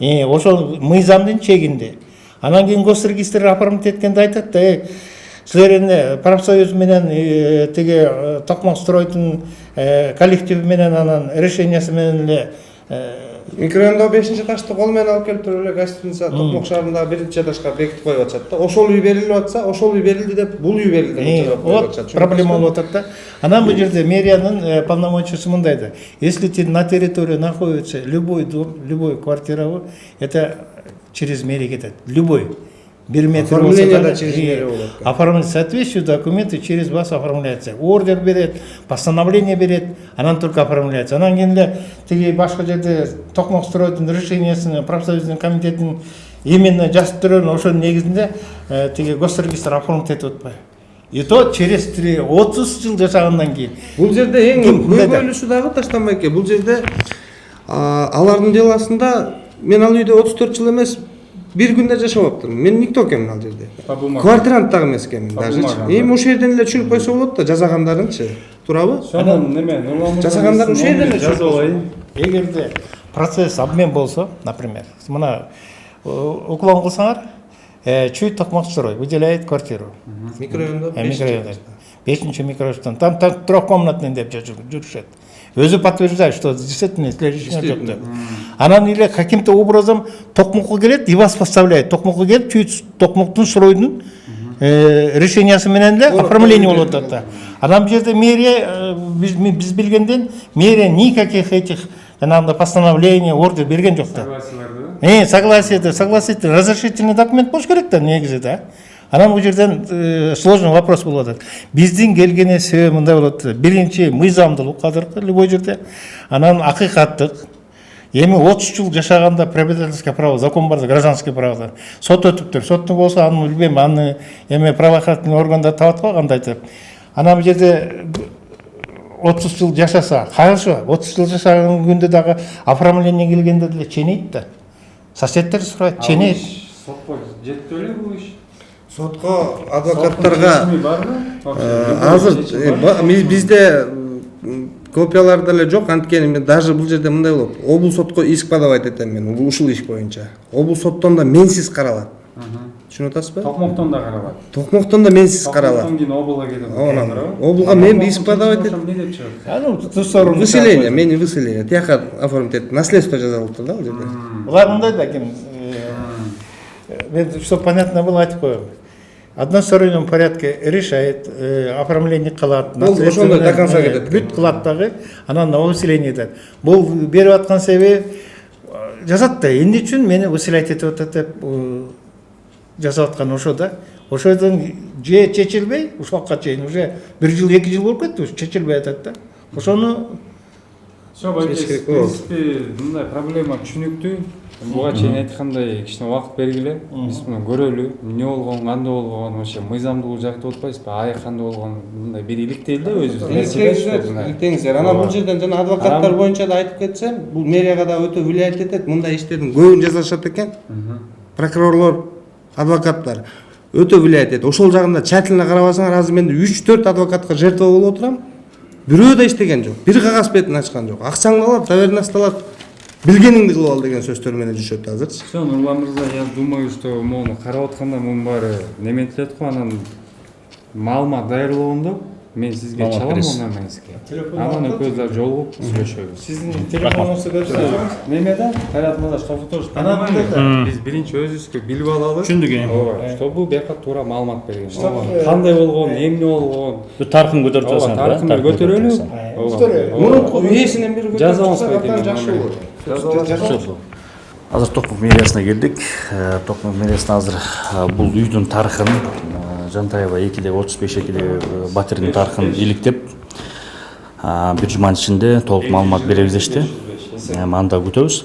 Ошол мыйзамдын чегинде. Анан кийин госрегистр оформить эткенде айтат да, силердин профсоюз менен тиги токмок стройдун коллективи менен анан решениясы менен эле Микрорайондо 5-ташты кол менен алып келип туруп эле гостиница Токмок шаарында 1-этажга бекитип коюп атышат да. Ошол үй берилип атса, ошол үй берилди деп, бул үй берилди деп жооп коюп атышат. Проблема болуп атат да. Анан бул жерде мэриянын полномочиясы мындай да. Если ты на территории находится любой дом, любой квартира, это через мэрию кетет. Любой. 1 метр оформление да через мэрию болот. Оформление соответствующие документы через вас оформляются. Ордер берет, постановление берет, анан только оформляется. Анан кийин эле тиги башка жерде Токмок стройдун решениясын, профсоюздун комитетин именно жазып турган ошонун негизинде тиги госрегистр оформить этип атпайбы. И то через 30 жыл жашагандан кийин. Бул жерде эң көйгөйлүүсү дагы Таштанбай эке, бул жерде алардын делосунда мен ал үйдө 34 жыл эмес, bir günde жашабаптырмын. Мен никто экенмин ал жерде. Квартирант дагы эмес экенмин дажычы. Эми ошол жерден эле түшүрүп койсо болот да, жазагандарынчы. Туурабы? Сонун неме, Нурлан Жасагандарын ошол жерден эле жазып алайын. Эгерде процесс обмен болсо, например, мына уклон кылсаңар, Чуй Токмок строй выделяет квартиру. Микрорайондо 5-чи микрорайондон. Там трехкомнатный деп жүрүшөт. Өзү подтверждает, что действительно решение жок деп. Анан эле каким-то образом Токмокко келет и вас поставляет. Токмокко келип, Чуй Токмоктун стройдун решениясы менен эле оформление болуп атат да. Анан бул жерде мэрия, биз билгенден мэрия никаких этих жанагындай постановление, ордер берген жок да. Согласие, разрешительный документ болуш керек да негизи да. Анан бул жерден сложный вопрос болуп атат. Биздин келгене себеби мындай болот. Биринчи мыйзамдуулук кадыркы любой жерде. Анан акыйкаттык. Эми 30 жыл жашаганда приобретательское право, закон бар, гражданский право. Сот өтүптүр. Соттун болсо аны билбейм, аны эми правоохранительный органдар табат го кандай деп. Анан бул жерде 30 жыл жашаса, хорошо, 30 жыл жашаган күндө дагы оформление келгенде деле ченейт да. Соседтер сурайт, ченейт. Сотко жетти эле бул иш. Сотко адвокаттарга азыр бизде копиялар деле жок, анткени мен даже бул жерде мындай болот. Облус сотко иск подавать этем мен ушул иш боюнча. Облус соттон да менсиз каралат. Түшүнүп атасызбы? Токмоктон да каралат. Токмоктон да менсиз каралат. Токмоктон кийин облга кетет. Облга мен иск подавать этем. Эмне деп чыгат? Выселение, мени выселение. Тияка оформить этип, наследство жазылыптыр да бул жерде. Булар мындай да ким. Мен что понятно было айтып коем. Одностороннем порядке решает, оформление кылат, Ошондой до конца кетет. Бүт кылат дагы, анан выселение этет. Бул берип аткан себеби жазат да, эмне үчүн мени выселять этип атат деп жазып аткан ошо да. Ошодон же чечилбей, ушакка чейин уже 1 жыл, 2 жыл болуп кетти, чечилбей атат да. Ошону Все, в принципе, мындай проблема түшүнүктүү. Буга чейин айткандай кичине убакыт бергиле. Биз муну көрөлү, эмне болгон, кандай болгон, вообще мыйзамдуулук жакты отпайсызбы? Ай кандай болгон, мындай бир иликтейли да өзүбүз. Иликтеңиздер. Анан бул жерден жана адвокаттар боюнча да айтып кетсем, бул мэрияга да өтө влиять этет. Мындай иштердин көбүн жазышат экен. Прокурорлор, адвокаттар өтө влиять этет. Ошол жагында тщательно карабасаңар, азыр мен 3-4 адвокатка жертва болуп отурам. Бирөө да иштеген жок. Бир кагаз бетин ачкан жок. Акчаңды алат, доверенность алат. Билгениңди кылып ал деген сөздөр менен жүрүшөт азырчы. Все, Нурлан мырза, я думаю, что муну карап атканда мунун баары неметилет го, анан маалымат даярлагондо мен сизге чалам номериңизге. Анан экөөбүз жолугуп сүйлөшөбүз. сиздин телефонуңузду көрсөтсөңүз. Немеде? Кайрат мырза, чтобы тоже Анан биз биринчи өзүбүзгө билип алалы. Түшүндүк эми. Ооба, чтобы бияка туура маалымат берген. Кандай болгон, эмне болгон. Бул тарыхын көтөрүп жатсаң, тарыхын көтөрөлү. Мунун ээсинен бири жазабыз абдан жакшы болот. Азыр Токмок мэриясына келдик. Токмок мэриясына азыр бул үйдүн тарыхын Жантаева 2:35 батирдин тарыхын иликтеп, бир жуманын ичинде толук маалымат беребиз дешти. Анда күтөбүз.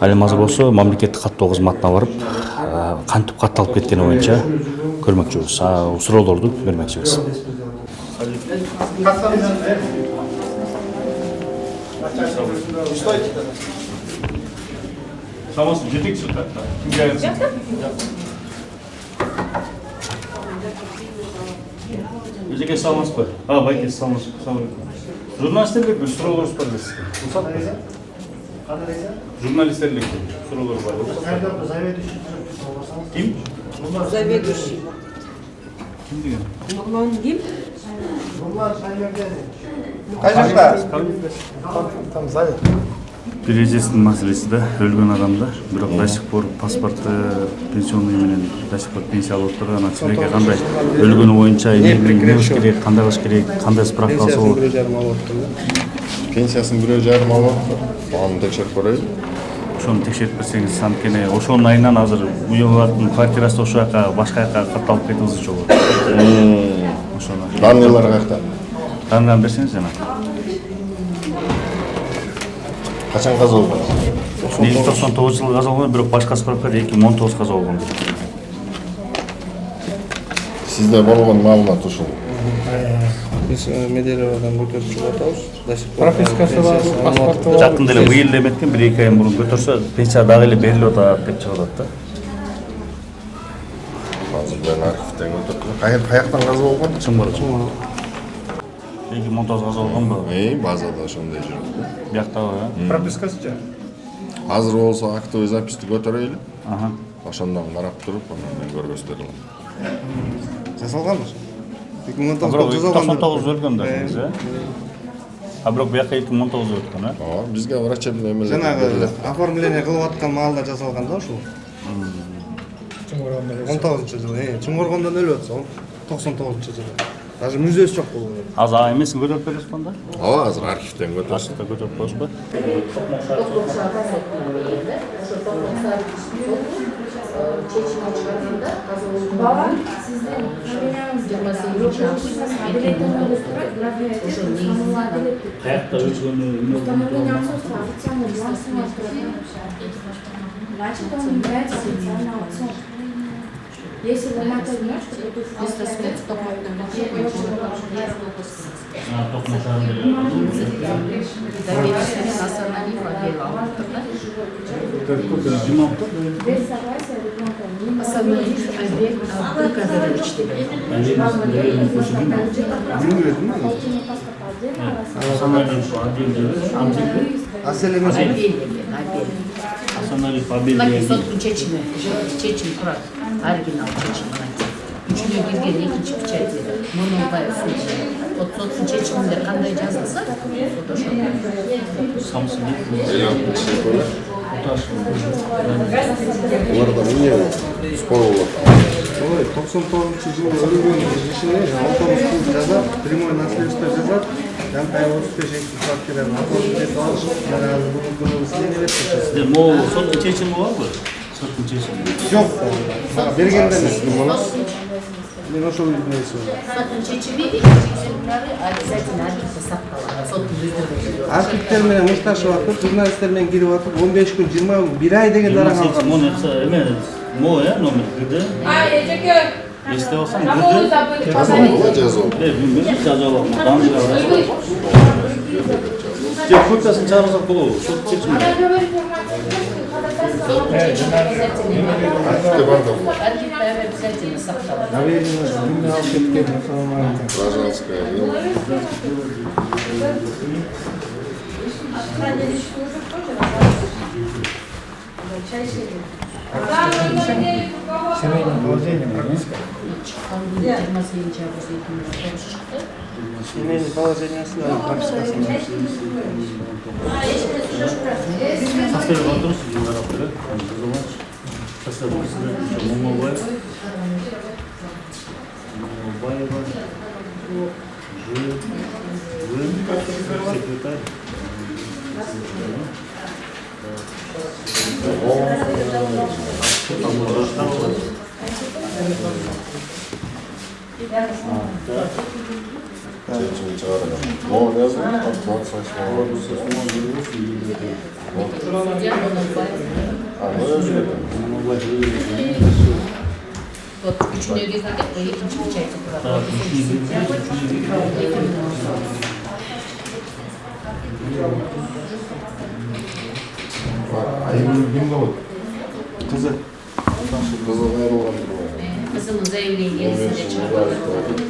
Ал эми азыр болсо мамлекеттик каттоо кызматына барып, кантип катталып кеткени боюнча көрмөкчүбүз. Суроолорду бермекчибиз. Саламатсызбы, жетекчи катта. Кимге айырсыз? Өзеке саламатсызбы? Байке саламатсызбы. Журналистерге бир суроолорубуз бар эле сизге. Журналистерге суроолор бар. Ким? Заведующий. Ким деген? Он ким? Кай жакта? Там завет. Переездин маселеси да, өлгөн адамда, бирок до сих пор паспорты, пенсионный менен до сих пор пенсия алып отур. Ана силерге кандай өлгөнү боюнча эмне кылыш керек, кандай кылыш керек, кандай справка алса болот? Пенсиясын 1,5 алып отур. Аны текшерип көрөйүн. Ошону текшерип берсеңиз, анткени ошонун айынан азыр уюлдун квартирасы ошол жака, башка жака катталып кетибиз болот. Ошону. Данныйлар каякта? Данныйларды берсеңиз жана. Качан каза болгон? 1999 каза болгон, бирок башка справкада 2019 каза болгон. Сизде болгон маалымат ушул. Биз Меделевадан көтөрүп чыгып атабыз. Пропискасы бар, паспорты бар. Жакында эле быйыл эле эметкен, 1-2 ай мурун көтөрсө, пенсия дагы эле берилип атат деп чыгып атат да. Азыр мен архивден өтүп. Каяктан каза болгон? Чыңгыр. 2019 каза болгонбу? Базада ошондой жүрөт. Бияктагы, Пропискасы-чы? Азыр болсо актовый записти көтөрөйлү. Ага. Ошондон карап туруп, анан мен көргөздөр алам. Жасалганбы? 2019 жасалган. 99 өлгөн да, бирок бияка 2019 өткөн, Бизге врачебный эмелер Жанагы оформление кылып аткан маалда жасалган да ушул. 19-жылы, Чыңгыргондон өлүп атса, 99-жылы. Даже мүзөсү жок болгон. Азыр эмесин көтөрүп бересиз анда? Азыр архивден көтөрсүң. Архивден көтөрүп коесузбу? Бала, сиздин Каякта өлгөнү Значит, он является официальным отцом. Если вы мать одиночка, то тут просто смерть без согласия ребенка не оригинал чечим үчүнө кирген экинчи печать мунундай вот соттун чечиминде кандай жазылса вот ошо Буларда эмне спор болот? 99-жылы өлгөн кишини автобус жазат, прямой наследство жазат. Жантаева 35 квартираны оформить алышып, жанагы бүгүнкү ислене беришет. Сизде могул соттун чечими барбы? Соттун чечими. Жок. Бергенде эмес. Мен ошол нерсе. соттун чечими экинчи экземпляры обязательно архивде сакталат соттун өздөрүнүн Архивтер менен мушташып атып, журналисттер менен кирип атып, 15 күн, 20 күн, 1 ай деген дараң алган. Номер гд. Эсте болсаң гд. Жазуу. Жазалап, Тек копиясын чыгарсак болобу? Сот чечими. Архивде бар да. архивде обязательно сакталат Наверное, алып кеткен. Гражданская. Семейное положение, прописка. Семейный положениясында пропискасын Составил вопрос, Момобаева, секретарь. Чечим чыгарган. Могу жазып, атып Судья Монолбаев. Вот üçüncü gezde o ikinci pечати турат. Кызы кайрылган. Kızının заявлениесinde çıkartıldı.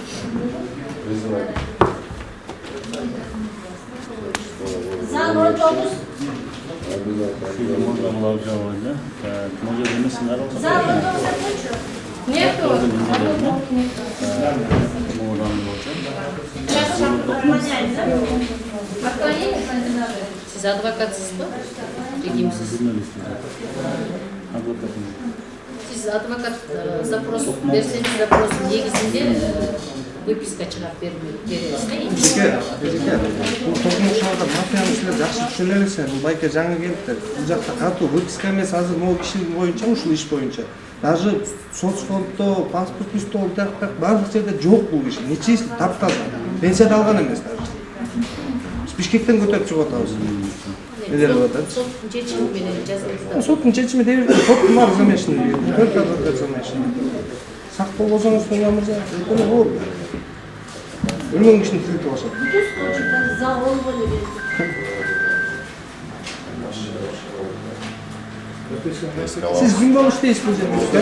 Ne yapıyor? Siz advokatsınız mı? Çekimsiz. Siz advokat запрос берсеңіз запростың негізінде выписка шығарып бересіз да Бул токмок шаарда мафияны силер жакшы түшүнө элесиңер. Бул байке жаңы келиптир. Бул жакта катуу выписка эмес азыр могу кишинин боюнча ушул иш боюнча. Даже соцфонддо, паспорт стол так баардык жерде жок бул киши. Нечеси таптаза. Пенсия да алган эмес даже. Биз Бишкектен көтөрүп чыгып атабыз. Соттун чечими менен жазылды. Соттун чечими деп соттун бар замешаны. Төрт адвокат замешаны. Сак болбосоңуз Мырза мырза, өлкөнү бул. Өлгөн кишини тирилтип алышат. Siz kim болуш дейсиз бул жерде?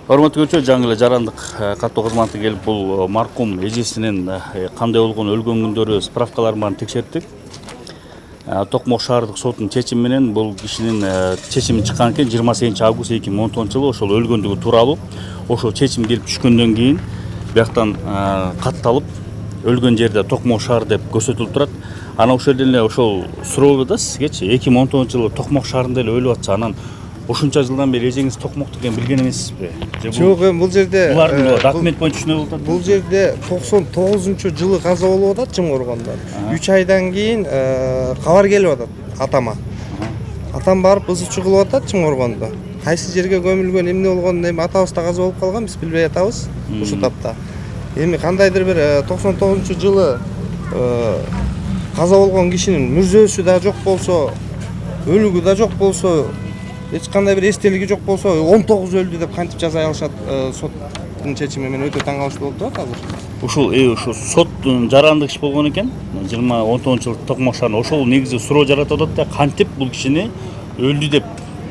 Урматтуу көрүүчүлөр, жаңы эле жарандык каттоо кызматы келип бул маркум эжесинин кандай болгон өлгөн күндөрү справкаларын баарын текшерттик. Токмок шаардык сотунун чечими менен бул кишинин чечими чыккан экен 28 август 2010 жылы ошол өлгөндүгү тууралуу. Ошол чечим келип түшкөндөн кийин бияктан катталып өлгөн жерде Токмок шаар деп көрсөтүлүп турат. Ана ошол жерден эле ошол суроо да сизгечи 2010 жылы Токмок шаарында эле өлүп атчы. Анан ушунча жылдан бери эжеңиз Токмокто экенин билген эмессизби? Жок, бул жерде булардын документ боюнча түшүнө болуп атат. Бул жерде 99-жылы каза болуп атат Чыңгоргондо. 3 айдан кийин кабар келип атат атама. Атам барып ызы чыгылып атат Чыңгоргондо. Кайсы жерге көмүлгөн, эмне болгон, эми атабыз да каза болуп калган, биз билбей атабыз ушу тапта. Эми кандайдыр бир 99-жылы каза болгон кишинин мүрзөсү да жок болсо, өлүгү да жок болсо, эч кандай бир эстелиги жок болсо 19 өлдү деп кантип жаза алышат соттун чечими менен өтө таң калыштуу болуп турат азыр. Ушул сот жарандык иш болгон экен 2010 жылы Токмок шаарында ошол негизи суроо жаратып атат да кантип бул кишини өлдү деп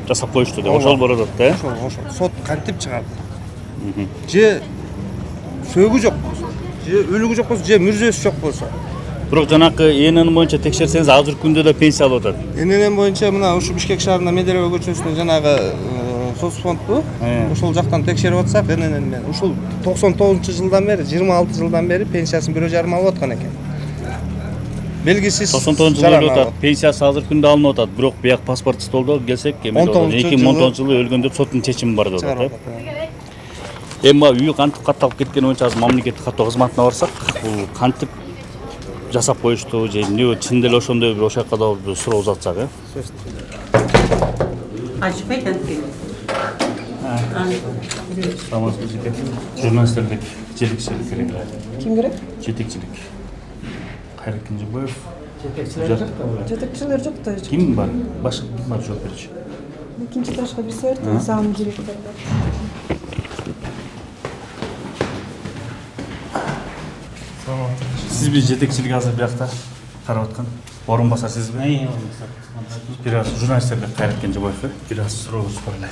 жасап коюшту деп ошол барып атат да. Ошол сот кантип чыгарды? Же сөөгү жок болсо, же өлүгү жок болсо, же мүрзөсү жок болсо. Бирок жанакы ИНН боюнча текшерсеңиз азыркы күндө да пенсия алып атат. ИНН боюнча мына ушу Бишкек шаарында Медерево көчөсүнө жанагы соцфондду ошол жактан текшерип атсак ИНН менен ушул 99-жылдан бери 26 жылдан бери пенсиясын 1,5 алып аткан экен. Белгисиз 99 жылы өлүп атат. Пенсиясы азыркы күндө алынып атат. Бирок бияк паспорт столдо келсек, 2010 жылы өлгөн деп соттун чечими бар деп атат. Эми үй кантип катталып кеткени боюнча азыр мамлекеттик каттоо кызматына барсак, бул кантип жасап коюшту же эмне чын деле ошондой бир ошол жака да бир суроо узатсак, Ачпай келди. Саламатсызбы, журналистердик жетекчилик керек. Ким керек? Жетекчилик. Кайрат Кенжебаев. Жетекчилер жок да. Ким бар? Башка ким бар жооп берчү? Экинчи этажга берсе, зам директор бар. Siz bir жетекчилик азыр биякта карап аткан. Орун басар сизби? Бир аз журналисттерге Кайрат Кенжебаев, бир аз сурообуз бар эле.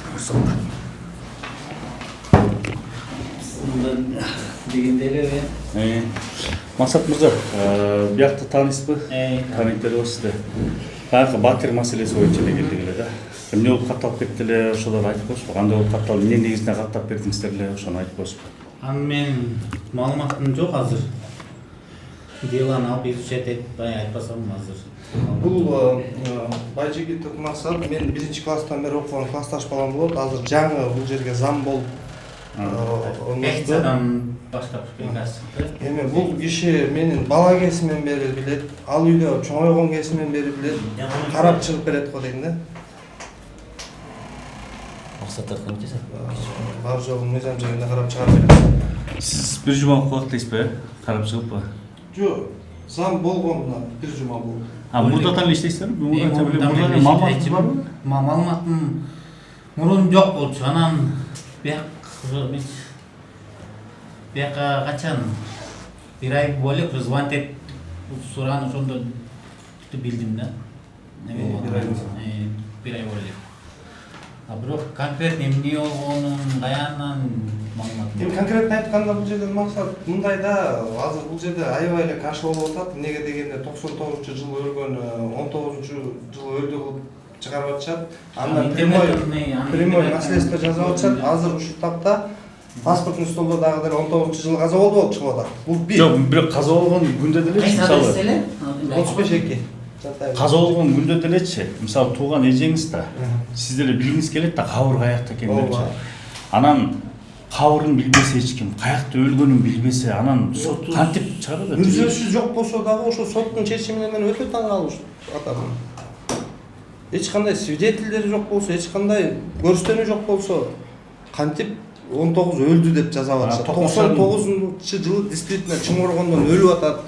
Дегенде эле. Максат мырза, биякты таанысызбы? Тааныйт эле сизди. Баягы Батир маселеси боюнча эле келдик эле да. Эмне болуп катталып кетти эле, ошолорду айтып коесузбу? Кандай болуп катталып, эмне негизинде каттап бердиңиздер эле, ошону айтып коесузбу? Аны мен маалыматым жок азыр. Деланы алып изучать айтпасам азыр. Бул Байжигитов Максат, мен 1-класстан бери окуган классташ балам болот. Азыр жаңы бул жерге зам болуп Пенсиядан баштап чыкты. Эми бул киши менин бала кезимден бери билет, ал үйдө чоңойгон кезимден бери билет, карап чыгып берет го дейм да. Максаттар қанша? Бар жоғын мыйзам жайында қарап шығарып береді. Сіз бір жұмалық уақыттайсыз ба? Қарап шығып па? Жоқ, заң болғанда бір жұма болды. Мұрдатан іштейсіздер? Мұрдатан маматыңыз бар ма? Малматым мұрын жоқ болды. Анан бияққа қачан bir ай болып звонить етіп сұраны сонда білдім да. Bir ай болып. Бирок конкрет эмне болгонун каянан маалымат. Эми конкретно айтканда бул жерден максат мындайда азыр бул жерде аябай эле каша болуп атат. Эмнеге дегенде 99-жылы өлгөн 19-жылы өлдү кылып чыгарып атышат. Андан прямой наследство жазып атышат. Азыр ушул тапта паспорттун столдо дагы деле 19-жылы каза болду болуп чыгып атат. Бул бир. Жок, бирок каза болгон күндө деле мисалы 35-2. Каза болгон күндө делечи, мисалы тууган эжеңиз да, сиз деле билгиңиз келет да кабыр каякта экенин депчи. Анан кабырын билбесе эч ким, каякта өлгөнүн билбесе, анан сот кантип чыгарат? Мүрзөсү жок болсо дагы ошо соттун чечими менен өтө таң калыш атам. Эч кандай свидетелдери жок болсо, эч кандай көрсөтөнү жок болсо, кантип 19 өлдү деп жазап атышат. 99-жылы действительно чыңыргондон өлүп атат.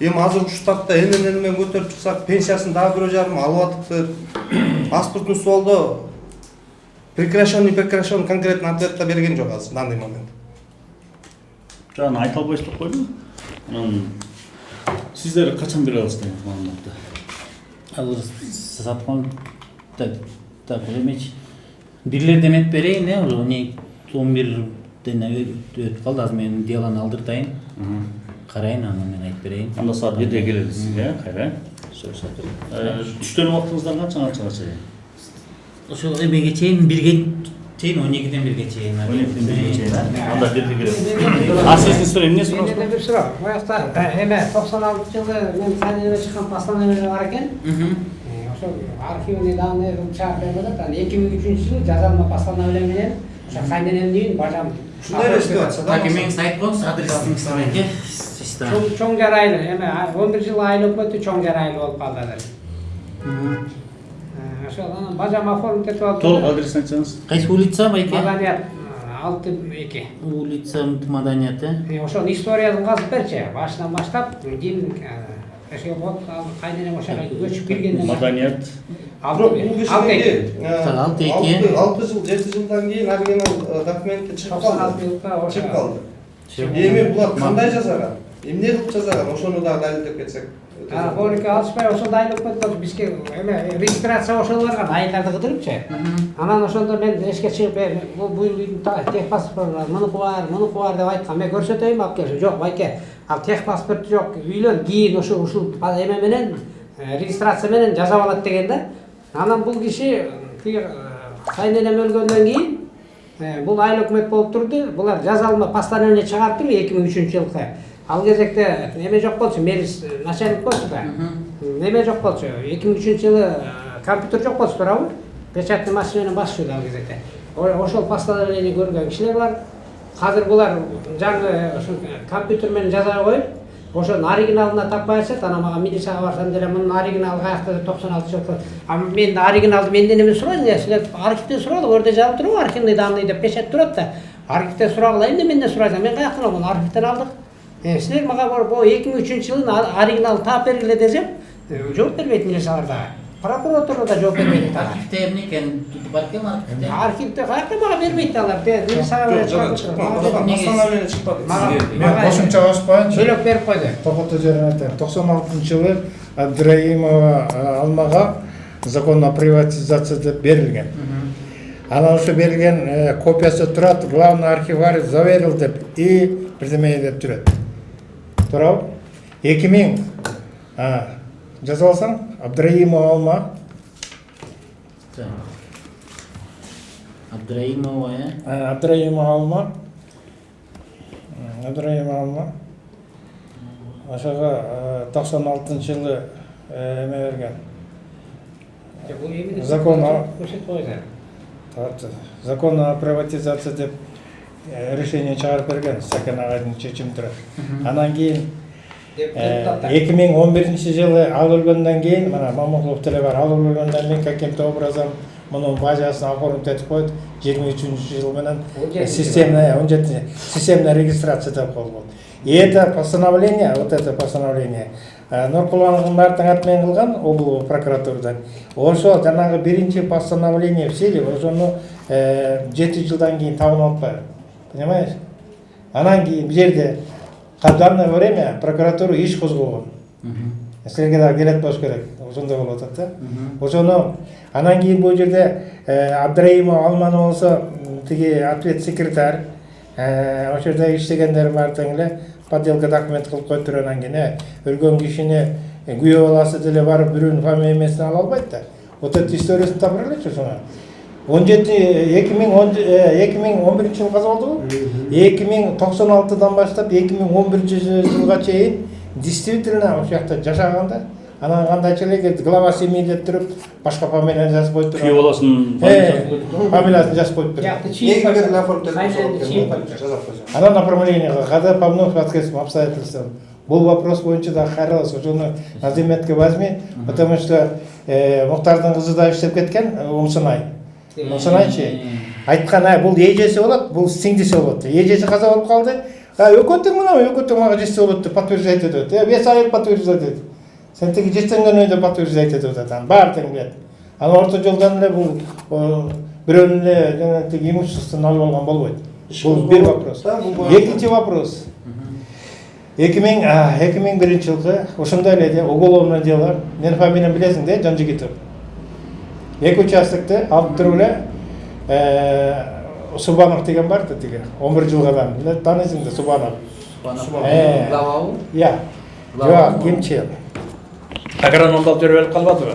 Эми азыр ушул тапта энен менен көтөрүп чыксак, пенсиясын дагы 1,5 алып атыптыр. Паспортун столдо прекращен конкретно ответта берген жок азыр данный момент. Жана айта албайсыз деп койду. Сиздер качан бере аласыздар маалыматты? Азыр саткан так эмечи. Бирлер демеп берейин, не 11-ден өтүп калды, азыр мен деланы алдыртайын. Карайын, анан мен айтып берейин. Анда саат 7-де келесиз, кайра? Түштөн убактыңыздан канчага чейин? Ошол эмеге чейин 1-ге чейин 12-ден 1-ге чейин. 12-ден 1-ге чейин. Анда 1-де келесиз. Сиздин суроо эмне суроосуз? Менде бир суроо. Буякта эме 96-жылы мен Канадада чыккан постановление бар экен. Ошол архивный данные чыгарып берди. 2003-жылы жазалма постановление менен ошо кайненем дейин бажам. Ушундай ситуация. Так эми сайт коюңуз, адресин истоменге. Чоң жарайлы, эме 11 жыл айлык өтүп чоң жарайлы болуп калды азыр. Ошол анан бажам оформить этип алды. Толук адресин айтсаңыз. Кайсы улица байке? Маданият 6-2. Улица Маданият. Ошол историясын казып берчи. Башынан баштап, ким ошо вот кайненем ошого көчүп келгенден Маданият. Бул кишиге 6 жыл, 7 жылдан кийин оригинал документти чыгып калды. Эми Эми булар кандай жасаган? Эмне кылып жасаган? Ошону дагы далилдеп кетсек. Борике алышпай ошондо айылып кетти. Бизге эме регистрация ошолорго айылдарды кыдырыпчы. Анан ошондо мен эшикке чыгып, бул үйдүн техпаспорту бар, мунуку бар деп айткам. Мен көрсөтөйүн алып келишим. Жок, байке, ал техпаспорт жок. Үйлөр кийин ушул эме менен регистрация менен жасап алат деген да. Анан бул киши кайненем өлгөндөн кийин бул айыл өкмөт болуп турду. Булар жазалма постановление чыгартты 2003-жылкы. Ал кезекте эме жок болчу, мэрис начальник болчу да. Эме жок болчу. 2003-жылы компьютер жок болчу, туурабы? Печатный машинаны басчу ал кезекте. Ошол постановление көргөн кишилер бар. Азыр булар жаңы ошо компьютер менен жаза коюп, ошонун оригиналына таппай атышат. Анан мага милицияга барсам деле мунун оригиналы каякта 96-жылкы. Мен оригиналды менден эме сурайын, силер архивден сурагыла, өрдө жазып турбу, архивный данные деп печать турат да. Архивден сурагыла, эмне менден сурайсың? Мен каяктан алгам? Архивден алдык. Силер мага 2003-жылдын оригиналын таап бергиле десем, жооп бербейт милициялар дагы. Прокуратура да жооп бербейт. Архивде эмне экен? Баркен архивде. Архивде каякта мага бербейт алар. Милицияга постановление чыкпады. Мен кошумча баспайынчы. бөлөк берип койду. Токото жерин айтайын. 96-жылы Абдраимова Алмага законно приватизация деп берилген. Анан ошо берилген копиясы турат, главный архиварий заверил деп и бирдеме деп турат. Туурабы? 2000 жазып алсаң, Абдраимова Алма. Абдраимова, Абдраимова Алма. Абдраимова Алма. Ошого 96-жылы эме берген. Закон о приватизации деп решение чыгарып берген, Сакен агайдын чечими турат. Анан кийин 2011-жылы ал өлгөндөн кийин, мына Мамыкулов деле бар, ал өлгөндөн кийин каким-то образом мунун базасын оформить коюп 23-жылы менен системная 17 системная регистрация деп коюлган. И это постановление, вот это постановление Нуркулбановдун аты менен кылган областный прокуратурадан. Ошо жанагы биринчи постановление в силе, ошону 7 жылдан кийин табын алып, понимаешь? Анан кийин бул жерде в данное время прокуратура иш козгогон. Силерге да келет болуш керек. Ошондой болуп атат да. Ошону анан кийин бул жерде Абдраимов Алман болсо тиги ответ секретарь ошол жерде иштегендер бар тең эле подделка документ кылып коюптур. Анан кийин өлгөн кишини күйөө баласы деле барып бирөөнүн фамилия эмесин ала албайт да. Вот эта историясын табыра элечи ошону. 2011 жылы каза болду. 2096-дан баштап 2011 жылга чейин действительно ошол жакта жашагандар. Анан кандайча эле глава семьи деп туруп башка фамилияны жазып коюптур. Күйөө баласынын фамилиясын жазып коюптур. Анан оформлениеге када по вновь отказным обстоятельствам. Бул вопрос боюнча да каралабыз. Ошону на заметке возьми, потому что Муктардын кызы да иштеп кеткен, Умсунай. Умсунайчы айткан, бул эжеси болот, бул сиңдиси болот. Эжеси каза болуп калды. Өкөтүң мына, өкөтүң мага жеси болот деп подтверждать этет. Вес айып подтверждать этет. Сен тиги жестеңген өйдө подтверждать этет атан. Бар тең билет. Анан орто жолдон эле бул бирөөнүн эле жана тиги имуществону алып алган болбойт. Бул бир вопрос. Экинчи вопрос. 2001 жылғы ошондой эле уголовное дело. Менин фамилиямды билесиң да, Жонжигитов. Эки участокты алып туруп эле Субанов деген бар да тиги 11 жылгадан. Таанысың да Субанов. Главабы? Я. Жок, кимчи. Агрономду алып жүрүп калбадыбы?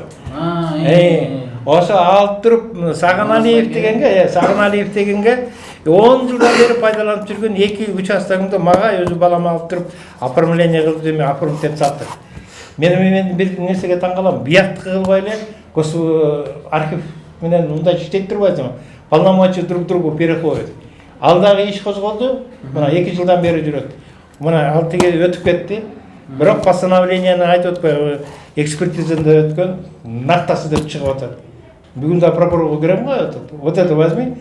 Ошо алып туруп Саганалиев дегенге 10 жылдан бери пайдаланып жүргөн 2 участогунду мага өзү балам алып туруп оформление кылып деме оформить этип сатты. Мен бир нерсеге таң калам. Бияктык кылбай эле архив менен мындай иштеп турбайсыңбы? Полномочия друг другу переходит. Ал дагы иш козголду. Мына 2 жылдан бери жүрөт. Мына ал тиги өтүп кетти. Бирок постановлениени айтып өтпөй, экспертизада өткөн нактасы деп чыгып атат. Бүгүн да прокурорго кирем го. Вот это возьми.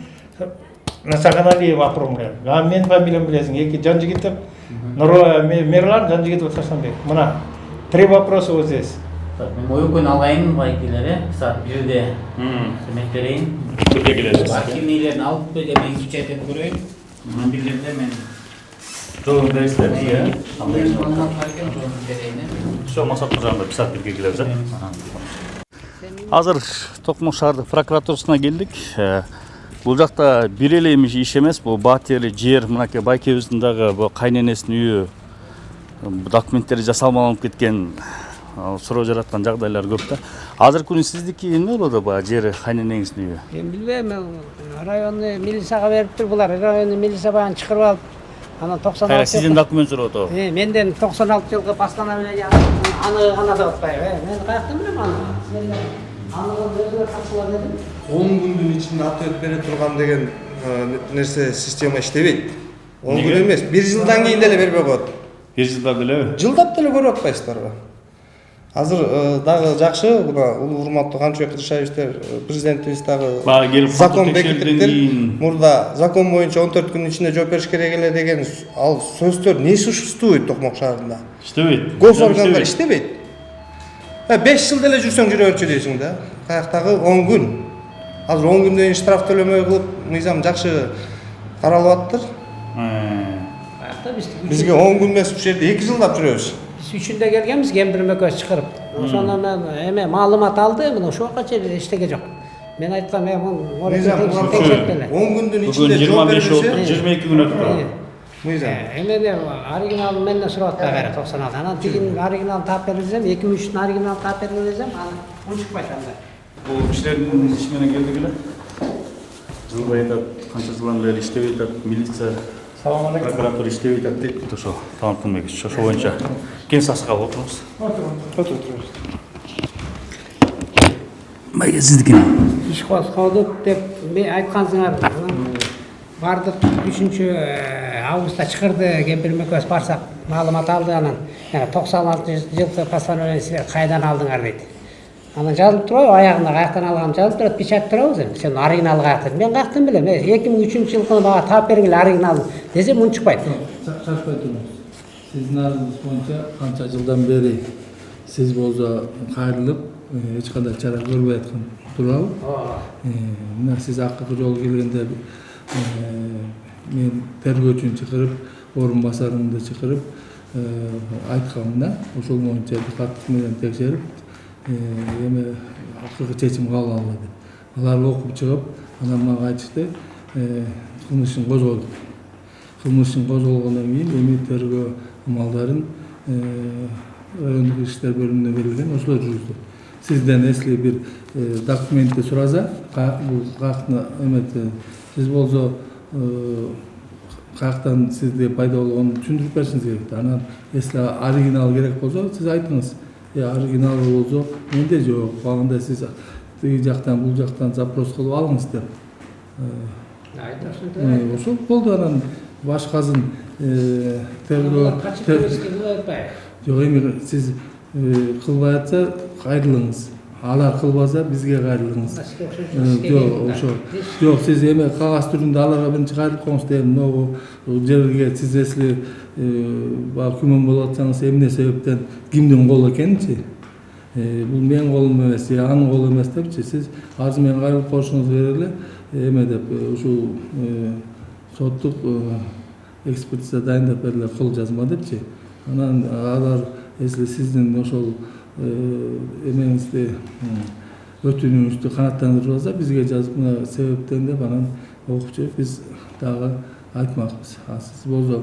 На Саганалиев оформляем. Мен фамилиям билесиң, эки Жонжигитов, Мерлан, Жонжигитов Сашанбек. Мына 3 вопроса вот здесь. Так, мен ойкөн алайын байкелер, саат 1-де кызмет берейин. Бирге келесиз. Архивнийлерин алып мен кичетип көрөйүн. Мына бир жерде мен жооп бересиздер. Ошо максат мырзаны бир саат бирге келебиз. Азыр Токмок шаардык прокуратурасына келдик. Бул жакта бир эле иш эмес, бул Батери жер, мынакей байкебиздин дагы бул кайненесинин үйү документтери жасалмаланып кеткен, суроо жараткан жагдайлар көп да. Азыркы күнү сиздики эмне болду баягы жери кайненеңиздин үйү? Мен билбейм, районный милицияга бериптир булар. Районный милиция баягы чыгарып алып, анан 96. Сизден документ сурап атабы? Менден 96 жылкы постановление аны гана деп атпайбы. Мен каяктан билем аны? Аны өзүлөр катышалар дедим. 10 күндүн ичинде ответ бере турган деген нерсе система иштебейт. 10 күн эмес, 1 жылдан кийин деле бербей коет. 1 жылдап делеби? Жылдап деле көрүп атпайсыздарбы? Азыр дагы жакшы, мына урматтуу Канчыбек Кыршаевичтер президентибиз дагы закон бекиттиптир. Мурда закон боюнча 14 күнүн ичинде жооп бериш керек эле деген ал сөздөр не существует Токмок шаарында? Иштебейт. Госоргандар иштебейт. 5 жыл деле жүрсөң жүрө берчү дейсиң да. Каяктагы 10 күн. Азыр 10 күндөн штраф төлөмөй кылып, мыйзам жакшы каралып аттыр. Бизге 10 күн эмес, бул жерде 2 жылдап жүрөбүз. Биз үчүндө келгенбиз, кемпирим экөөбүз чыгарып. Ошондо мен маалымат алды, мына ошого чейин эчтеге жок. Мен айткам, мына текшертпеле. 10 күндүн ичинде жооп берсе, 22 күн өтүп. Мыйзам. Эменде оригиналын менден сурап атпай кайра 96. Анан тигин оригиналын таап берип десем, 2003-түн оригиналын таап берип десем, аны унчукпайт анда. Бул кишилердин иши менен келдик эле. Жыл бою канча жылдан бери иштеп атат, милиция, прокуратура иштеп атат дейт. Ошо таанытылмай кетти. Ошо боюнча кеңсасга отурабыз. Отурабыз. Майга сиздики. Иш козголдук деп айткансыңар. Бардык 3-августта чыгырды, кемпирим экөөбүз барсак, маалымат алды анан. 96 жылкы постановление силер кайдан алдыңар дейт. Анан жазылып турабы, аягына каяктан алган жазылып турат, печать турабыз эми. Сен оригинал каяктан. Мен каяктан билем. 2003-жылкы мага таап бергиле оригинал десем унчукпайт. Шашпай туруңуз. Сиздин арызыңыз боюнча канча жылдан бери сиз болсо кайрылып, эч кандай чара көрбөй аткан туурабы? Мына сиз акыркы жолу келгенде мен тергөөчүнү чакырып, орун басарымды чакырып айтканмын, ошол боюнча диктаттык менен текшерип, эми акыркы чечим кабыл алгыла деп. Алар окуп чыгып, анан мага айтышты, кылмыш ишин козгодук. Кылмыш ишин козголгондон кийин эми тергөө амалдарын райондук иштер бөлүмүнө берилген, ошолор жүргүздү. Сизден эсли бир документти сураса, бул каяктан эмети, сиз болсо каяктан сизде пайда болгонун түшүндүрүп беришиңиз керек. Анан эсли оригинал керек болсо, сиз айтыңыз. Оригинал болсо, менде жок. Калганда сиз тиги жактан, бул жактан запрос кылып алыңыз деп. Ошол болду. Анан башкасын тергөө жок, эми сиз кылбай атса кайрылыңыз. Алар кылбаса бизге кайрылыңыз. Жок, ошо. Жок, сиз эми кагаз түрүндө аларга биринчи кайрылып коюңуз дейм. Могу жерге сиз эсли күмөн болуп атсаңыз, эмне себептен кимдин колу экенинчи? Бул менин колум эмес, анын колу эмес депчи. Сиз азыр менен кайрылып коюшуңуз керек эле. Эме деп ушул соттук экспертиза дайындап бергиле, кол жазма депчи. Анан алар если сиздин ошол эмеңизди өтүнүүңүздү канааттандырып алса, бизге жазып мына себептен деп анан окуп чыгып биз дагы айтмакпыз. Сиз болсо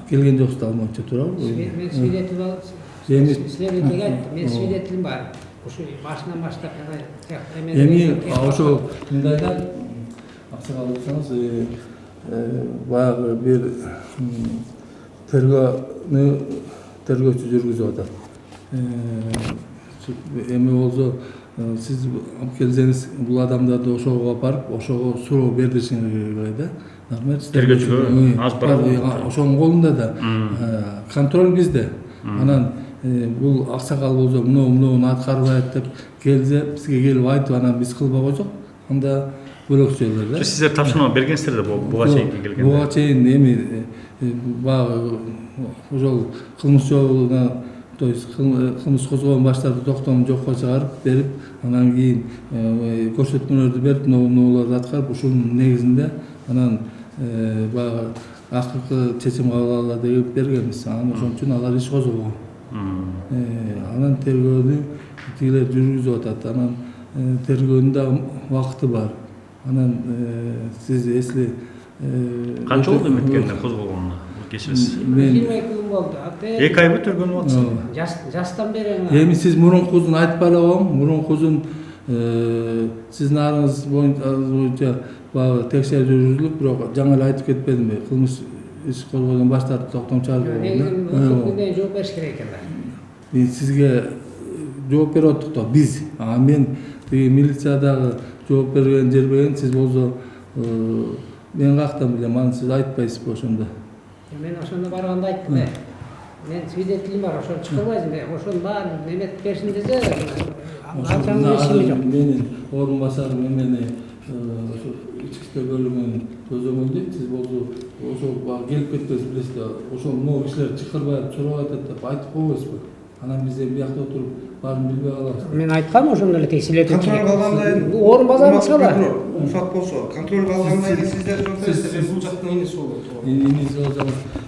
келген жоксуз ал боюнча туурабы? Мен свидетель алып, следователге айттым, мен свидетелим бар. Ушу башынан баштап эми ошо мындайда аксак алып атсаңыз, баягы бир тергөөчү жүргүзүп атат. Эми болсо сиз алып келсеңиз, бул адамдарды ошого барып, ошого суроо бердиришиңиз керек да. Тергөөчүгө аз бар. Ошонун колунда да контроль бизде. Анан бул аксакал болсо муну аткарбайт деп келсе, бизге келип айтып, анан биз кылбай койсок, анда бөлөкчөлөр да. Сиздер тапшырма бергенсиздер да буга чейин келгенде. Буга чейин эми баягы ошол кылмыш жолуна, то есть кылмыш козгоон баштарды токтомун жокко чыгарып берип, анан кийин көрсөтмөлөрдү берип, ноолорду аткарып, ушунун негизинде анан баягы акыркы чечим кабыл алгыла деп бергенбиз. Анан ошон үчүн алар иш козгогон. Анан тергөөнү тигилер жүргүзүп атат. Анан тергөөнүн да убакыты бар. Анан сиз эсли канча болду эметкенде козголгонуна? Кечиресиз. 22 күн болду. 2 ай тергөөнүп атсыз. Жастан бери. Эми сиз мурункузун айтпай эле коюң. Мурункузун сиздин арыңыз боюнча баягы текшерүү жүргүзүлүп, бирок жаңы эле айтып кетпедимби? Кылмыш иш козгоодон баш тартып токтом чыгарып негизинен жооп бериш керек экен да. Мен сизге жооп берип аттык да, биз. Мен тиги милициядагы жооп берген жербеген, сиз болсо мен каяктан билем, аны сиз айтпайсызбы ошондо? Мен ошондо барганда айттым. Мен свидетелим бар, ошону чыгарбайсың деп, ошонун баарын эметип берсин десе, менин орун басарым эмени ошо ички иштер бөлүмүнүн көзөмөлдү, сиз болсо ошол келип кетпес билесиз да, ошол могу кишилер чакырбай сурап атат деп айтып койбойсузбу? Анан биз эми биякта отуруп баарын билбей калабыз. Мен айткам ошондо эле текшелетип. Контроль калганда орун базарыбыз кала. Ушат болсо, контроль калгандан кийин сиздер бул жактын иниси болот. Иниси болсо,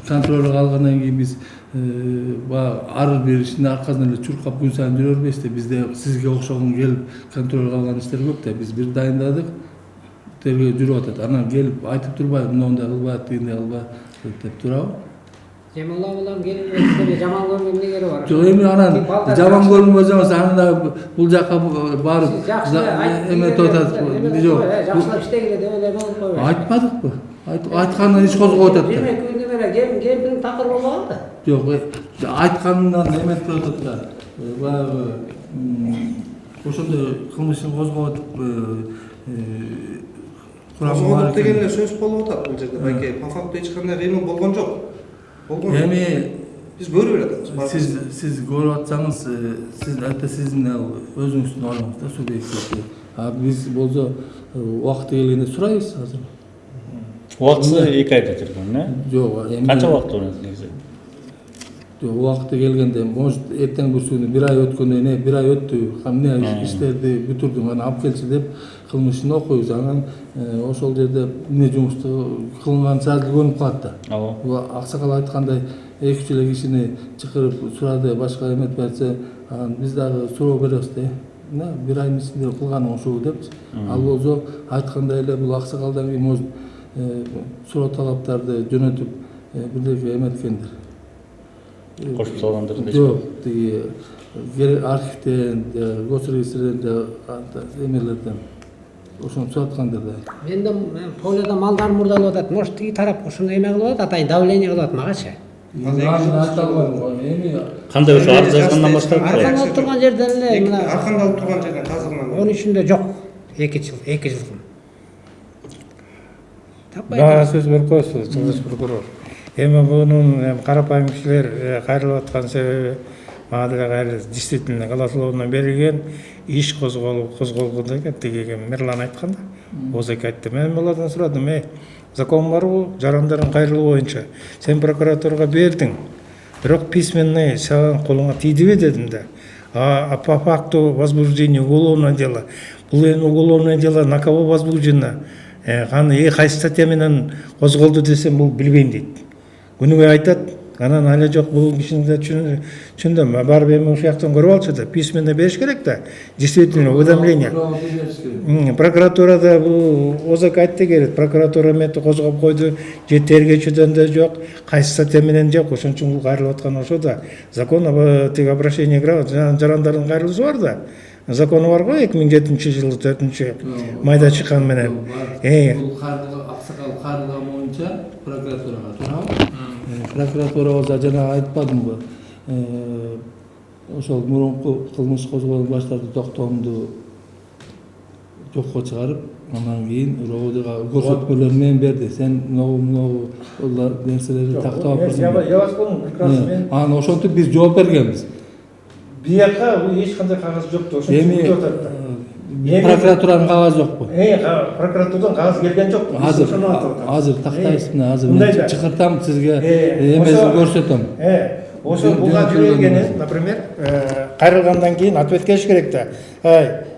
контроль калгандан кийин биз баягы ар бир иштин аркасынан эле чуркап күн сайын жүрө бербейбиз да. Бизде сизге окшогон келип контроль калган иштер көп да. Биз бир дайындадык, тергөө жүрүп атат. Анан келип айтып турбайбы, мындай кылбайт, тигиндей кылбайт деп турабы? Жаман келип өтсө жаман көргөн негери бар. Жок, эми анан жаман көрмөсөңүз анда бул жака барып эметип атат. Жок. Жакшылап иштегиле деп эле болуп койбойт. Айтпадыкпы? Айтканынан иш козгоп атат да. 20 күндө менен кемпиң такыр болбогон да. Жок, айтканынан эметип атат да. Баягы ошондой кылмышын козгоп атып козгодук дегенде сөз болуп атат бул жерде. Байке, по факту эч кандай кыймыл болгон жок. Эми Биз көрүп атабыз. Siz görüp atsanız, siz hatta sizin özünüzün olmanız da subjektif. Biz bolsa vakti gelgende surayız hazır. Убактысы 2 айда жүргөн, э? Yok. Канча убакыт ойнойт негизи? Vakti gelgende, может erten bir bir ay ötkөндөн ne, bir ay öttü, hamne işlerdi бүтүрдүм, ana alып kelçi dep kılmışını okuyuz. Anан ошол жерде эмне жумушту кылынган саат көрүнүп калат да. Bu Аксакал айткандай, 2-3 эле кишини чакырып сурады, башка эмет берсе, биз дагы суроо беребиз да. Bir ayın içinde kılgan ошол деп. Ал болсо айткандай эле бул Аксакалдан кийин может суроо талаптарды жөнөтүп бирдеке эметкендир. Кошуп салгандыр дейсиз? Жок, тиги архивден, госрегистрден, эмелерден ошону сураткандыр да. Мен да поледа малдар мурдалып атат. Может тиги тарап ошондой эме кылып атат, атайын давление кылып атат магачы. Кандай ошо ат жазгандан баштап? Аркандалып турган жерден эле мына Аркандалып турган жерден тазырман. Onun içinde жок. 2 жылдын. Бага сөз берип коесуз, чыгыш прокурор. Эми бунун карапайым кишилер кайрылып аткан себеби мага деле кайры действительно голословно берилген, иш козголгон экен, тиги Мирлан айткан да. Озеке айтты. Мен булардан сурадым, закон барбы, жарандардын кайрылуу боюнча. Сен прокуратурага бердиң. Бирок письменный сага колуңа тийдиби дедим да. А по факту возбуждения уголовного дела. Бул эми уголовное дело на кого возбуждено? Каны кайсы статья менен козголду десем, бул билбейм дейт. Күнүгө айтат, анан ала жок бул кишини да түшүндүм. Барып эми ушул жактан көрүп алчу да, письменно бериш керек да. Действительно уведомление. Прокуратурада бул озак айтты керек. Прокуратура эметти козгоп койду, же тергөөчүдөн да жок, кайсы статья менен жок. Ошон үчүн бул кайрылып аткан ошо да. Закон об обращении граждан, жарандардын кайрылуусу бар да. Закону бар го 2007-жылы 4 майда чыккан менен. Бул Аксакал кайрылган боюнча прокуратурага турабы? Прокуратура болсо жана айтпадымбы? Ошол мурунку кылмыш козголгон баштарды токтомду жокко чыгарып, андан кийин роводага көрсөтмөлөр менен берди. Сен ногу нерселерди тактап алыпсың. Я вас понял, прекрасно. Анан ошентип биз жооп бергенбиз. Бияка эч кандай кагаз жок. Ошо прокуратуранын кагазы жокпу? Прокуратурадан кагаз келген жок. Азыр тактайсыз мына, азыр мен чакыртам сизге, эмесин көрсөтөм. Ошо буга жүргени, например, кайрылгандан кийин ответ келиш керек да.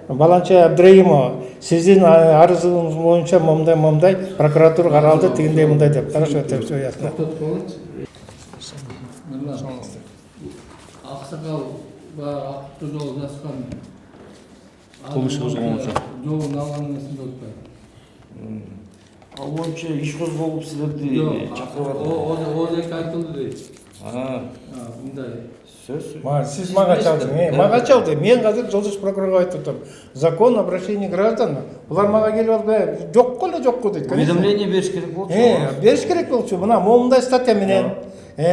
Баланча Абдраимов, сиздин арызыңыз боюнча момдай прокуратура каралды, тигиндей мындай деп. Хорошо, деп все ясно. Аксакал акты жол жазган. Кылмыш козголгончо. Жолун алганын эсинде отпайм. Ал боюнча иш козголуп силерди чакырып атат. Озеке айтылды дейт. Мындай. Siz мага чалдың, мага чалды. Мен азыр жолдош прокурорго айтып атам. Закон обращения граждан. Булар мага келип алып, жокко эле жокко дейт. Уведомление бериш керек болчу. Бериш керек болчу. Мына момундай статья менен,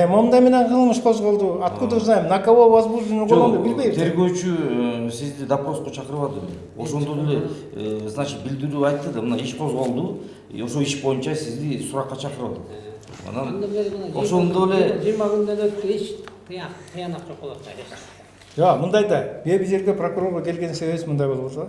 момундай менен кылмыш козголду. Откуда знаем, на кого возбуждено уголовное, билбейбиз. Тергөөчү сизди допроско чакырбады. Ошондо эле, значит, билдирүү айтты да, мына иш козголду. Ошо иш боюнча сизди суракка чакырбады. Анан ошондо эле 20 күндөн өттү, эч тыянак жок болот да. Жок, мындай да. Биз жерге прокурорго келген себебибиз мындай болуп атат.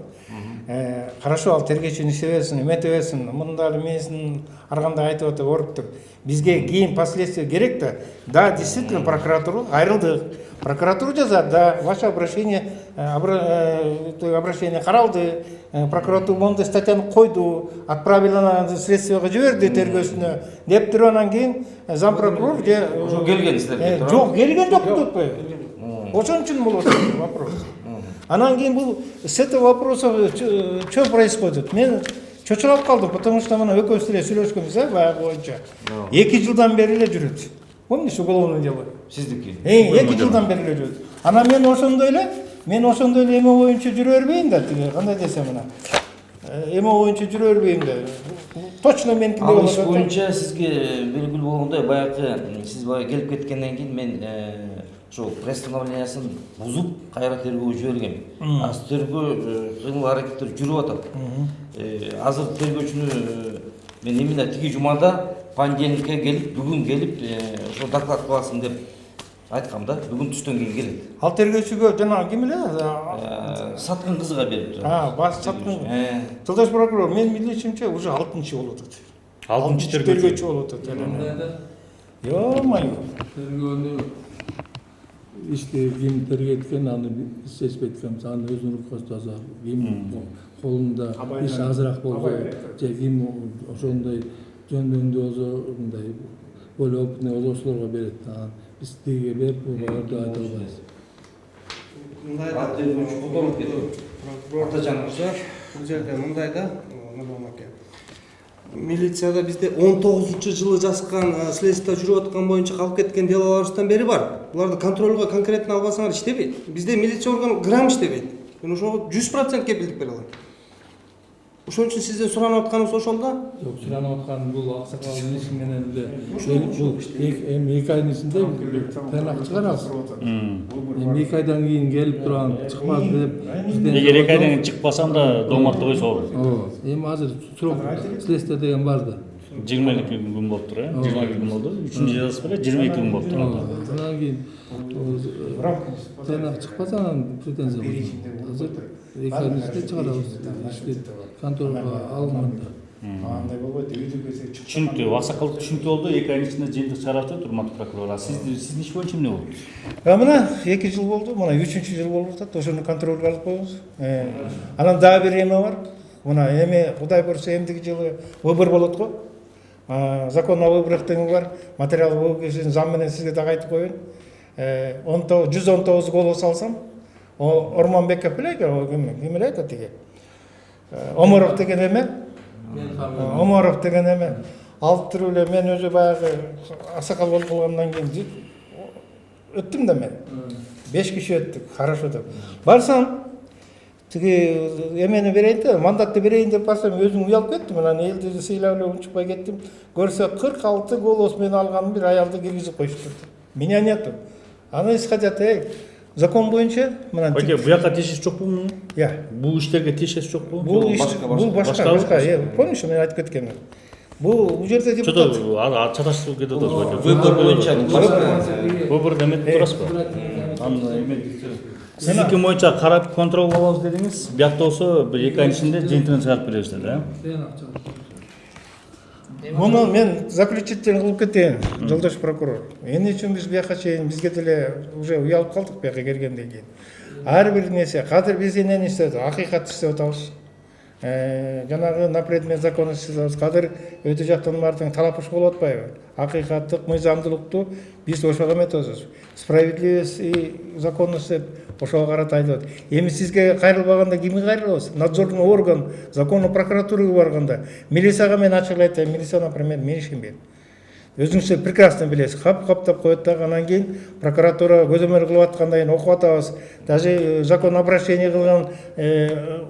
Хорошо, ал тергөөчүнүн себебин эметебесин, мында эле менин ар кандай айтып атып оруптук. Бизге кийин последствия керек да. Да, действительно прокуратура айрылды. Прокуратура жазат, да, ваше обращение каралды. Прокуратура мондай статьяны койду, отправили на следствияга жиберди тергөөсүнө деп туруп анан кийин зам прокурор же ошо келген силерге. Жок, келген жок деп коет. Ошон үчүн бул вопрос. Анан кийин бул с этого вопроса что происходит? Мен чочулап калдым, потому что мына экөөбүз деле сүйлөшкөнбүз, баягы боюнча. 2 жылдан бери эле жүрөт. Помнишь, уголовное дело? Сиздики. 2 жылдан бери эле жүрөт. Анан мен ошондой эле эме боюнча жүрө бербейм да, тиги кандай десем мына. Эме боюнча жүрө бербейм да. Точно меники болот. Ал иш боюнча сизге белгилүү болгондой, баягы сиз баягы келип кеткенден кийин мен ошо приостановлениясын бузуп, кайра тергөөгө жибергем. Азыр тергөө кыймыл аракеттер жүрүп атат. Азыр тергөөчүнү мен именно тиги жумада понедельникке келип, бүгүн келип, ошо доклад кыласың деп айткам да, бүгүн түштөн кийин келет. Ал тергөөчүгө жанагы ким эле? Саткын кызга берип турат. Баш саткын. Жылдаш прокурор, мен билишимче уже 6-чы болуп атат. 6-чы тергөөчү болуп атат. Ё-моё. Тергөөнү ишти ким тергеткен, аны биз чечпейткенбиз. Аны өзүнүн рукосунда ким колунда иш азыраак болсо, же ким ошондой жөндөнү болсо, мындай более опытный озочуларга берет. Биз тиге берип, буга айта албайбыз. Прокурор жанагыча, бул жерде мындай да, Нурлан аке. Милицияда бизде 19-жылы жазган следствие жүрүп аткан боюнча калып кеткен делолорубуздан бери бар. Буларды контролго конкретно албасаңар иштебейт. Бизде милиция органы грамм иштебейт. Мен ошого 100% кепилдик бере алам. Ошон үчүн сизден суранып атканыбыз ошол да? Жок, суранып аткан бул аксакалдын иши менен эле бул эми 2 айдын ичинде тыйнак чыгарабыз. Эми 2 айдан кийин келип турган чыкмады деп. Эгер 2 айдан кийин чыкпасам да дооматта койсо болот. Ооба. Эми азыр срок следствие деген бар да. 22 күн болуптур, 22 күн болду. 3-чү жазасы беле 22 күн болуптур. Андан кийин тыйнак чыкпаса анан претензия болот. Азыр 2 айдын ичинде чыгарабыз. Ишти контролго алынганда. Андай болбойт, үйдү келсек чыкты. Түшүнүктүү, аксакалдык түшүнүктүү болду. 2 айдын ичинде жыйынтык чыгарабыз деп урматтуу прокурор. Сиздин иш боюнча эмне болду? Мына 2 жыл болду, мына 3-чү жыл болуп атат. Ошону контролго алып коебуз. Анан дагы бир эме бар. Мына эми Кудай буйрса эмдиги жылы выбор болот го. Закон о выборах деген бар. Материал кишинин зам менен сизге дагы айтып коеюн. 119 голос алсам, Орманбеков беле, ким эле айтат тиги? Омаров деген эме. Омаров деген эме. Алып туруп эле мен өзү баягы аксакал болуп калгандан кийин өттүм да мен. 5 киши өттүк, хорошо деп. Барсам, тиги эмени берейин да, мандатты берейин деп барсам, өзүм уялып кеттим. Анан элди сыйлап эле унчукпай кеттим. Көрсө 46 голос мен алганым бир аялды киргизип коюшту. Меня нету. Аны исходя закон боюнча мына Оке, буяка тиешеси жокпу? Бул иштерге тиешеси жокпу? Бул башка. Помнишь, мен айтып кеткенмин. Бул жерде депутат. Чаташтырып кетип атат. Выбор боюнча выбор эметип турасызбы? Сиздики боюнча карап контролго алабыз дедиңиз. Биякта болсо 2 айдын ичинде жыйынтыгын чыгарып беребиз деди, Муну мен заключительный кылып кетейин, жолдош прокурор. Эмне үчүн биз бияка чейин бизге деле уже уялып калдык бияка келгенден кийин. Ар бир нерсе, кадыр биз эмнени иштеп атабыз, акыйкат иштеп атабыз. Жанагы на предмет закона иштеп атабыз. Кадыр өтө жактан баардыгы талапыш болуп атпайбы? Акыйкаттык, мыйзамдуулукту биз ошого эметебиз. Справедливость и законность деп ошого карата айтып. Эми сизге кайрылбаганда кимге кайрылабыз? Надзорный орган, законный прокуратурага барганда, милицияга мен ачык айтайын, милиция, например, мен ишенбейм. Өзүңүз эле билесиз, каптап коет дагы, анан кийин прокуратура көзөмөл кылып аткандан кийин окуп атабыз. Даже закон обращение кылган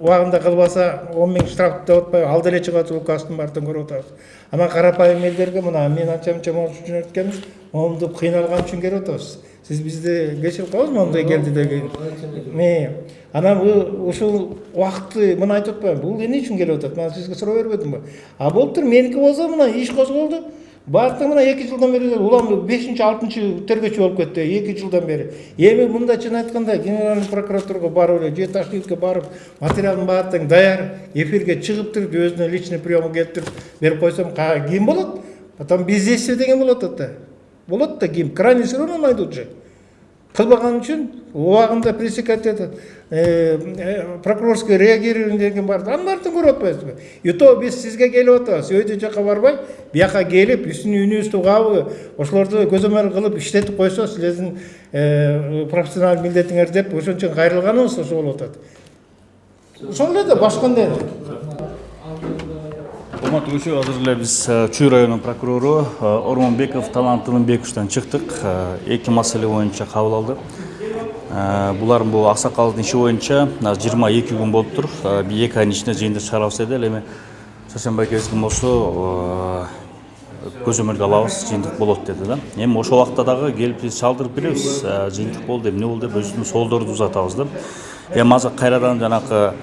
убагында кылбаса 10 000 штраф деп атпайбы, ал деле чыгып атып указдын баардыгын көрүп атабыз. Анан карапайым элдерге мына мен анча-мынча үчүн өткөнбүз, моунтуп кыйналган үчүн келип атабыз. Сиз бизди кечирип коебузбу моундай келди деген. Анан ушул убакытты мына айтып атпайбы, бул эмне үчүн келип атат? Мен сизге суроо бербедимби? Болуптур, меники болсо мына иш козголду. Баардыгы мына 2 жылдан бери улам 5-6 тергөөчү болуп кетти, 2 жылдан бери. Эми мында чын айтканда генеральный прокуратурага барып эле, же Ташкентке барып, материалдын баардыгы даяр, эфирге чыгып туруп, өзүнүн личный приёмы келтирип берип койсом, ким болот? Потом бездействие деген болот да. Болот да ким? Крайне все равно найдут же. Кылбаган үчүн убагында пресекать этет, прокурорский реагирование деген бар. Анын баардыгын көрүп атпайсызбы? И то биз сизге келип атабыз, өйдө жака барбай, бияка келип, үнүбүздү кабы, ошолорду көзөмөл кылып иштетип койсо, силердин профессионал милдетиңер деп, ошон үчүн кайрылганыбыз ошол болуп атат. Ошол эле да, башка эмне? Урматтуу көчө, азыр эле биз Чүй районунун прокурору Орманбеков Талант Тынымбековичтен чыктык. 2 маселе боюнча кабыл алды. Булардын бул аксакалдын иши боюнча 22 күн болуптур. 2 айдын ичинде жыйынтык чыгарабыз деди. Эми Сарсенбай Кезкин болсо көзөмөлгө алабыз, жыйынтык болот деди да. Эми ошол убакта дагы келип биз чалдырып беребиз. Жыйынтык болду, эмне болду деп өзүбүздүн соолдорубузду узатабыз да. Эми азыр кайрадан жанакы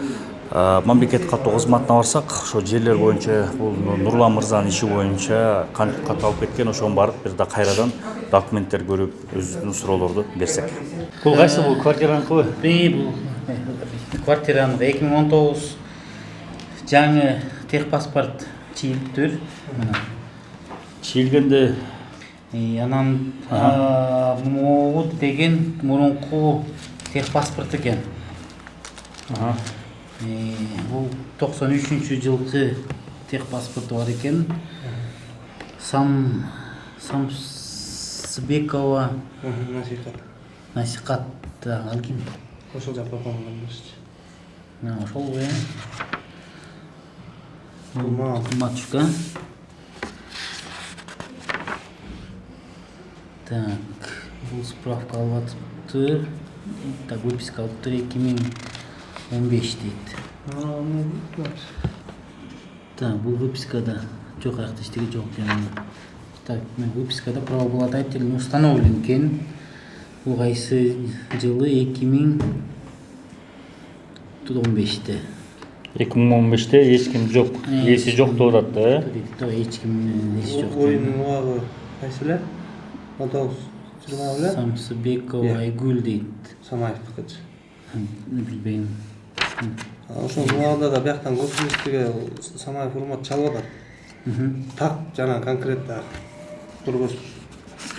мамлекет каттоо кызматына барсак, ошо жерлер боюнча бул Нурлан мырзанын иши боюнча кантип катталып кеткен, ошону барып бир да кайрадан документтер көрүп, өзүбүздүн суроолорду берсек. Бул кайсы бул квартираныкыбы? Бул квартираныкы 2019 жаңы техпаспорт чийилиптир. Чийилгенде анан могу деген мурунку техпаспорт экен. Бул 93-жылкы техпаспорту бар экен. Самсыбекова Насихат ал ким? Ошол жакка конгонбуз. Ошол матушка. Так, бул справка алыптыр. Так, выписка алыптыр 2015 дейт. Так, бул выпискада жок, аякта эчтеке жок экен. Так, мен выпискада правообладатель установлен экен. Бул кайсы жылы 2015-те. 2015-те эч ким жок, эси жок деп атат да. Эч кимдин эси жок. Оюнун убагы кайсы эле? 19-20 эле? Самсыбекова Айгүл дейт. Самаевдыкычы. Билбейм. Ошонун убагында да бияктан государствоге Самаев урмат чалып атат. Так жана конкретно тургуз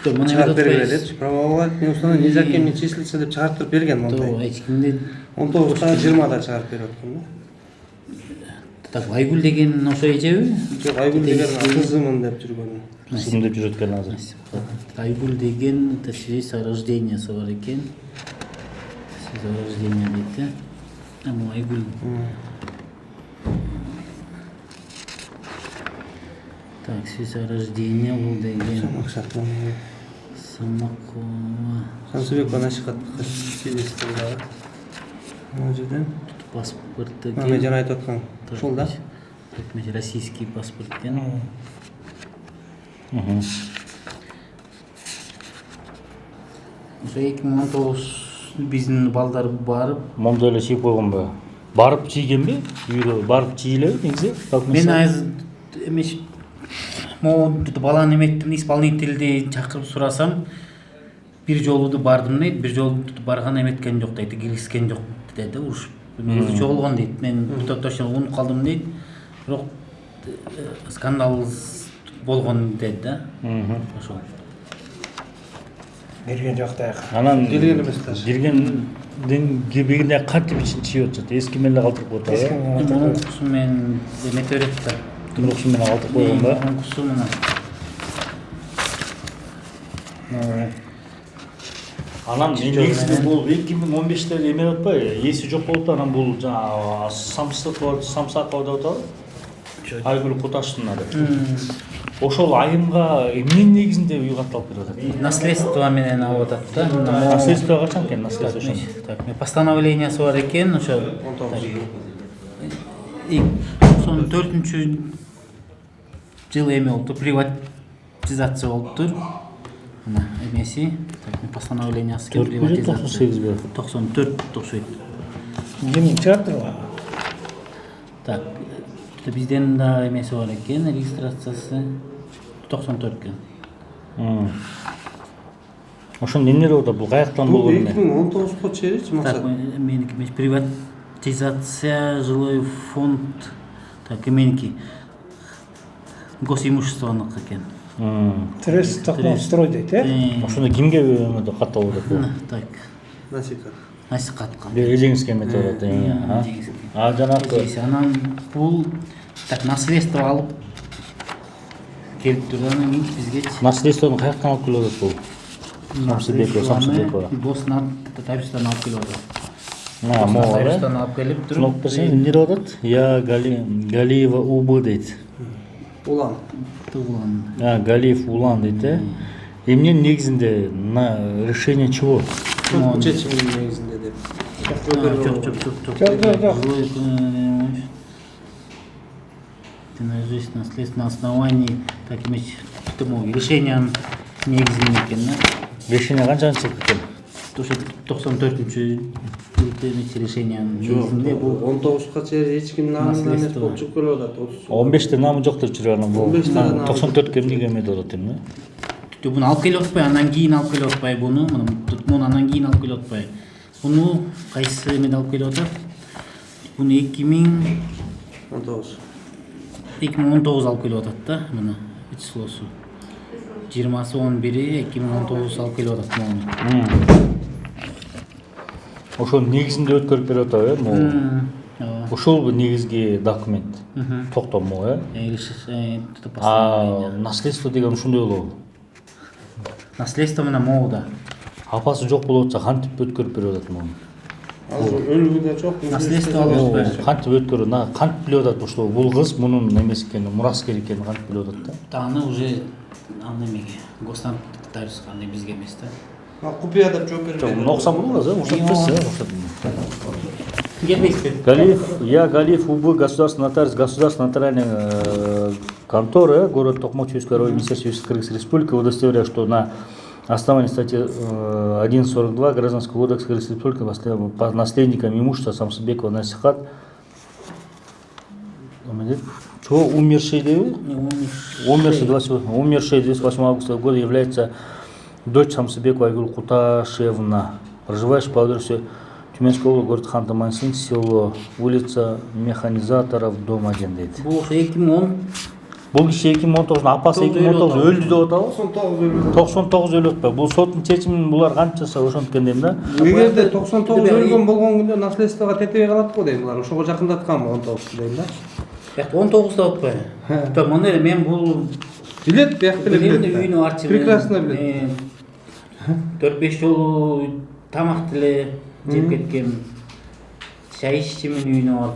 чыгарып бергиле депчи. Правообладательный установление незаконно числится деп чыгартып берген мондай. Эч кимди 19-да 20-да чыгарып берип аткан да. Так, Айгүл деген ошо эжеби? Жок, Айгүл деген кызымын деп жүргөн. Кызым деп жүрөт экен азыр. Айгүл деген свидетельство о рождении бар экен. Свидетельство о рождении дейт. Бул Айгүл. Так, свидетельство о рождении бул деген. Самакова. Самсыбекова Насихат свидетельство бар. Мына жерден паспорт деген. Мен жана айтып аткан. Ошол да. Российский паспорт экен. Ошо 2019 биздин балдар барып, Мондо эле чийип койгонбу? Барып чийгенби? Үйрө барып чийилеби негизи? Мен азыр эмес могу баланы эметтим, исполнительди чакырып сурасам, бир жолу бардым дейт, бир жолу барган эметкен жок дейт, киргизген жок дейт, урушуп. Негизи чогулган дейт. Мен точно унуп калдым дейт. Бирок скандал болгон дейт да. Ошол. Берген жок да. Анан келген эмес да. Киргенден кирбегенде кантип ичин чийип атат? Эски менен калтырып коет да. Мункусу мен эмете берет да. Мункусу менен калтырып койгон ба? Мункусу менен. Анан негизинде бул 2015-те эме атпайбы? Эси жок болупту, анан бул жана Самсакова деп атабы? Айгүл Куташтын аты. Ошол айымга эмненин негизинде үй катталып берип атат? Наследство менен алып атат да. Наследство качан экен? Наследство ошо. Так, постановлениясы бар экен, ошо 94-жылы эме болду, приватизация болуптур. Мына эмеси, так, постановлениясы приватизация. 94 окшойт. Эмне чыгартырган? Так, бизден да эмеси бар экен, регистрациясы 94 экен. Ошону эмне деп атат? Бул каяктан болгон эме? 2019-го чейинчи максат. Так, меники эмес, приватизация, жилой фонд, так, меники госимуществонук экен. Строй дейт, э? Ошондо кимге катталып атат бул? Так. Насихатка. Эжеңизге эмете атат. А жанагы анан бул так наследство алып келип турган эмес бизге. Наследствону каяктан алып келип атат бул? Самсыбекова. Босна Татарстан алып келип атат. Могу Татарстан алып келип туруп. Сунуп берсең эмне деп атат? Я Галиева УБ дейт. Улан. Галиев Улан дейт, э? Эмненин негизинде на решение чего? Чечимдин негизинде деп. Жок. Жизнь наследство на основании так эмес решениянын негизинде экен да. Решение канчанчы экен? 94-жылы решениянын негизинде бул 19га чейин эч кимдин намына эмес болуп чыгып келип атат. 15'te namı yok деп жүргөн анан бул 15'te namı. 94 кемдик эме деп атат эми. Буну алып келип атпай, андан кийин алып келип атпай буну, муну андан кийин алып келип атпай. Буну кайсы эмеде алып келип атат? Буну 2019 алып келип атат да, муну числосу. 20-сы 11-и 2019 алып келип атат муну. Ошонун негизинде өткөрүп берип атабы, ушул негизги документ. Токтому, наследство деген ушундай болобу? Наследство менен могу да. Апасы жок болуп атса кантип өткөрүп берип атат муну? Азыр өлүгү да жок. Наследство алып атпайбы? Кантип өткөрүп, кантип билип атат ушул бул кыз мунун эмес экенин, мураскер экенин кантип билип атат да? Аны уже эмеге, госстандартка аны бизге эмес да. Купуя деп жооп бербейт. Ноксан болмаз, уруксат берсе. Келбейсиз. Галиев УБ государственный нотариус государственной нотариальной конторы город Токмак Чуйской районной Министерства юстиции Кыргызской Республики удостоверяю, что на основании статьи 1.42 Гражданского кодекса Кыргызской Республики по наследникам имущества Самсыбекова Насихат умерший 28 августа года является дочь Самсыбекова Айгуль Куташевна, проживающая по адресу Тюменской области, город Ханты-Мансийск, село, улица Механизаторов, дом 1 дейт. Бул 2010. Бул киши 2019 апасы 2019 өлдү деп атабы? 99 өлүп атпайбы? Бул соттун чечимин булар кантип жасап ошонткен дейм да. Эгерде 99 өлгөн болгон күндө наследствого тетебей калат го дейм булар. Ошого жакындатканбы 19 дейм да. 19 да атпайбы? Мына эле мен бул билет, бияк билет. Үйүнү арчы. Прекрасно билет. 4-5 жолу тамак деле жеп кеткен. Чай иччимин үйүнө барып.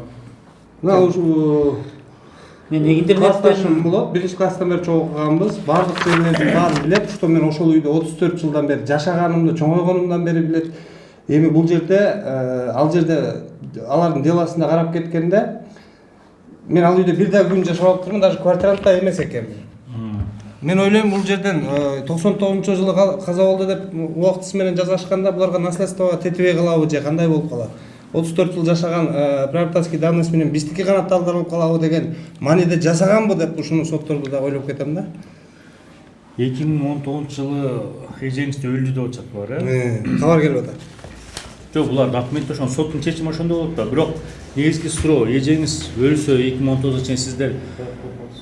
Мына ушу мен интернеттен болот. Биринчи класстан бери чогуу окуганбыз. Бардык жерлердин баарын билет. Что мен ошол үйдө 34 жылдан бери жашаганымды, чоңойгонумдан бери билет. Эми бул жерде ал жерде алардын делосуна карап кеткенде мен ал үйдө бир да күн жашап алыптырмын, даже квартирант да эмес экенмин. Мен ойлойм бул жерден 99-жылы каза болду деп убактысы менен жазышканда буларга наследствого тетебей калабы же кандай болуп калат? 34 жыл жашаган приобретательский давность менен биздики канатталдырылып калабы деген мааниде жасаганбы деп ушуну сотторду да ойлоп кетем да. 2019 жылы эжеңизде өлдү деп атышат булар, Кабар келип атат. Жок, булар документте ошон соттун чечими ошондой болот да. Бирок негизги суроо, эжеңиз өлсө 2019 чейин сиздер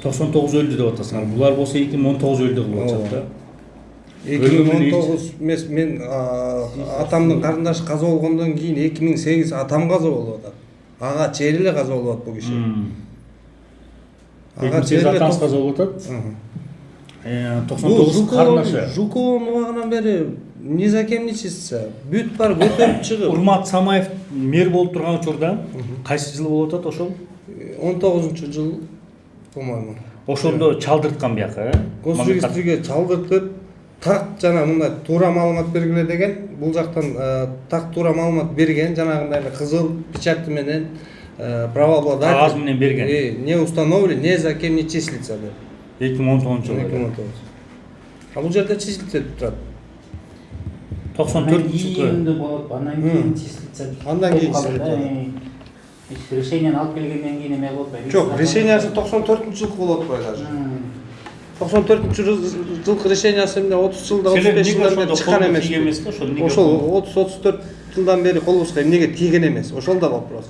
99 өлдү деп атасыңар. Булар болсо 2019 өлдү деп атышат да. 2019 эмес, мен атамдын карындашы каза болгондон кийин 2008 атам каза болуп атат. Ага чейин эле каза болуп атат бул киши. Ага чейин атаңыз каза болуп атат. 99 карындашы. Жуковдун убагынан бери незакемничество, бүт бар көтөрүп чыгып. Урмат Самаев мэр болуп турган учурда кайсы жыл болуп атат ошол? 19-жыл, по-моему. Ошондо чалдырткан бияка, Госрегистриге чалдыртып, так жана мындай туура маалымат бергиле деген, бул жактан так туура маалымат берген, жанагындай кызыл печати менен правообладатель кагаз менен берген. Не установлен, не за кем не числится деп. 2019 жылы. 2019. А бул жерде числится турат. 94 жылы. болот, андан кийин числится. Андан кийин числится. Решениени алып келгенден кийин эме болот байбы. Жок, решениясы 94-жылкы болот кой даже. 94-жылкы решениясы эмне 30 жылда 35 жылдан бери чыккан эмес. Ошол 30-34 жылдан бери колубузга эмнеге тийген эмес. Ошол да вопрос.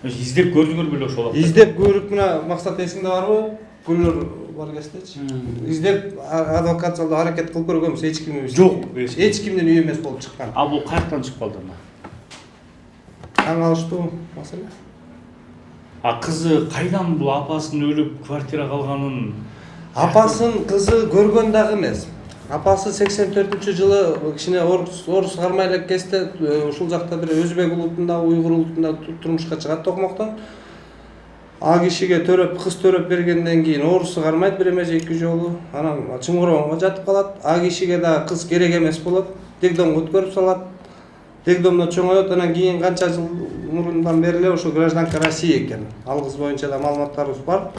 Издеп көрдүңөр беле ошол? Издеп көрүп, мына максат эсиңде барбы? Гүлнөр бар кездечи. Издеп адвокат залда аракет кылып көргөнбүз, эч ким эмес. Жок, эч кимдин үйү эмес болуп чыккан. А бул каяктан чыгып калды ана? Таң алыштуу маселе. А кызы кайдан бул апасынын өлүп квартира калганын? Апасын кызы көргөн дагы эмес. Апасы 84-жылы кичине орус кармай элек кезде ушул жакта бир өзбек улутунда, уйгур улутунда турмушка чыгат Токмоктон. А кишиге төрөп, кыз төрөп бергенден кийин орусу кармайт бир эме же 2 жолу. Анан чыңгыроонго жатып калат. А кишиге да кыз керек эмес болот. Дегдомго өткөрүп салат. Дегдомдо чоңойот, анан кийин канча жыл мурундан бери эле ошо гражданка Россия экен. Ал кыз боюнча да маалыматтарыбыз бар.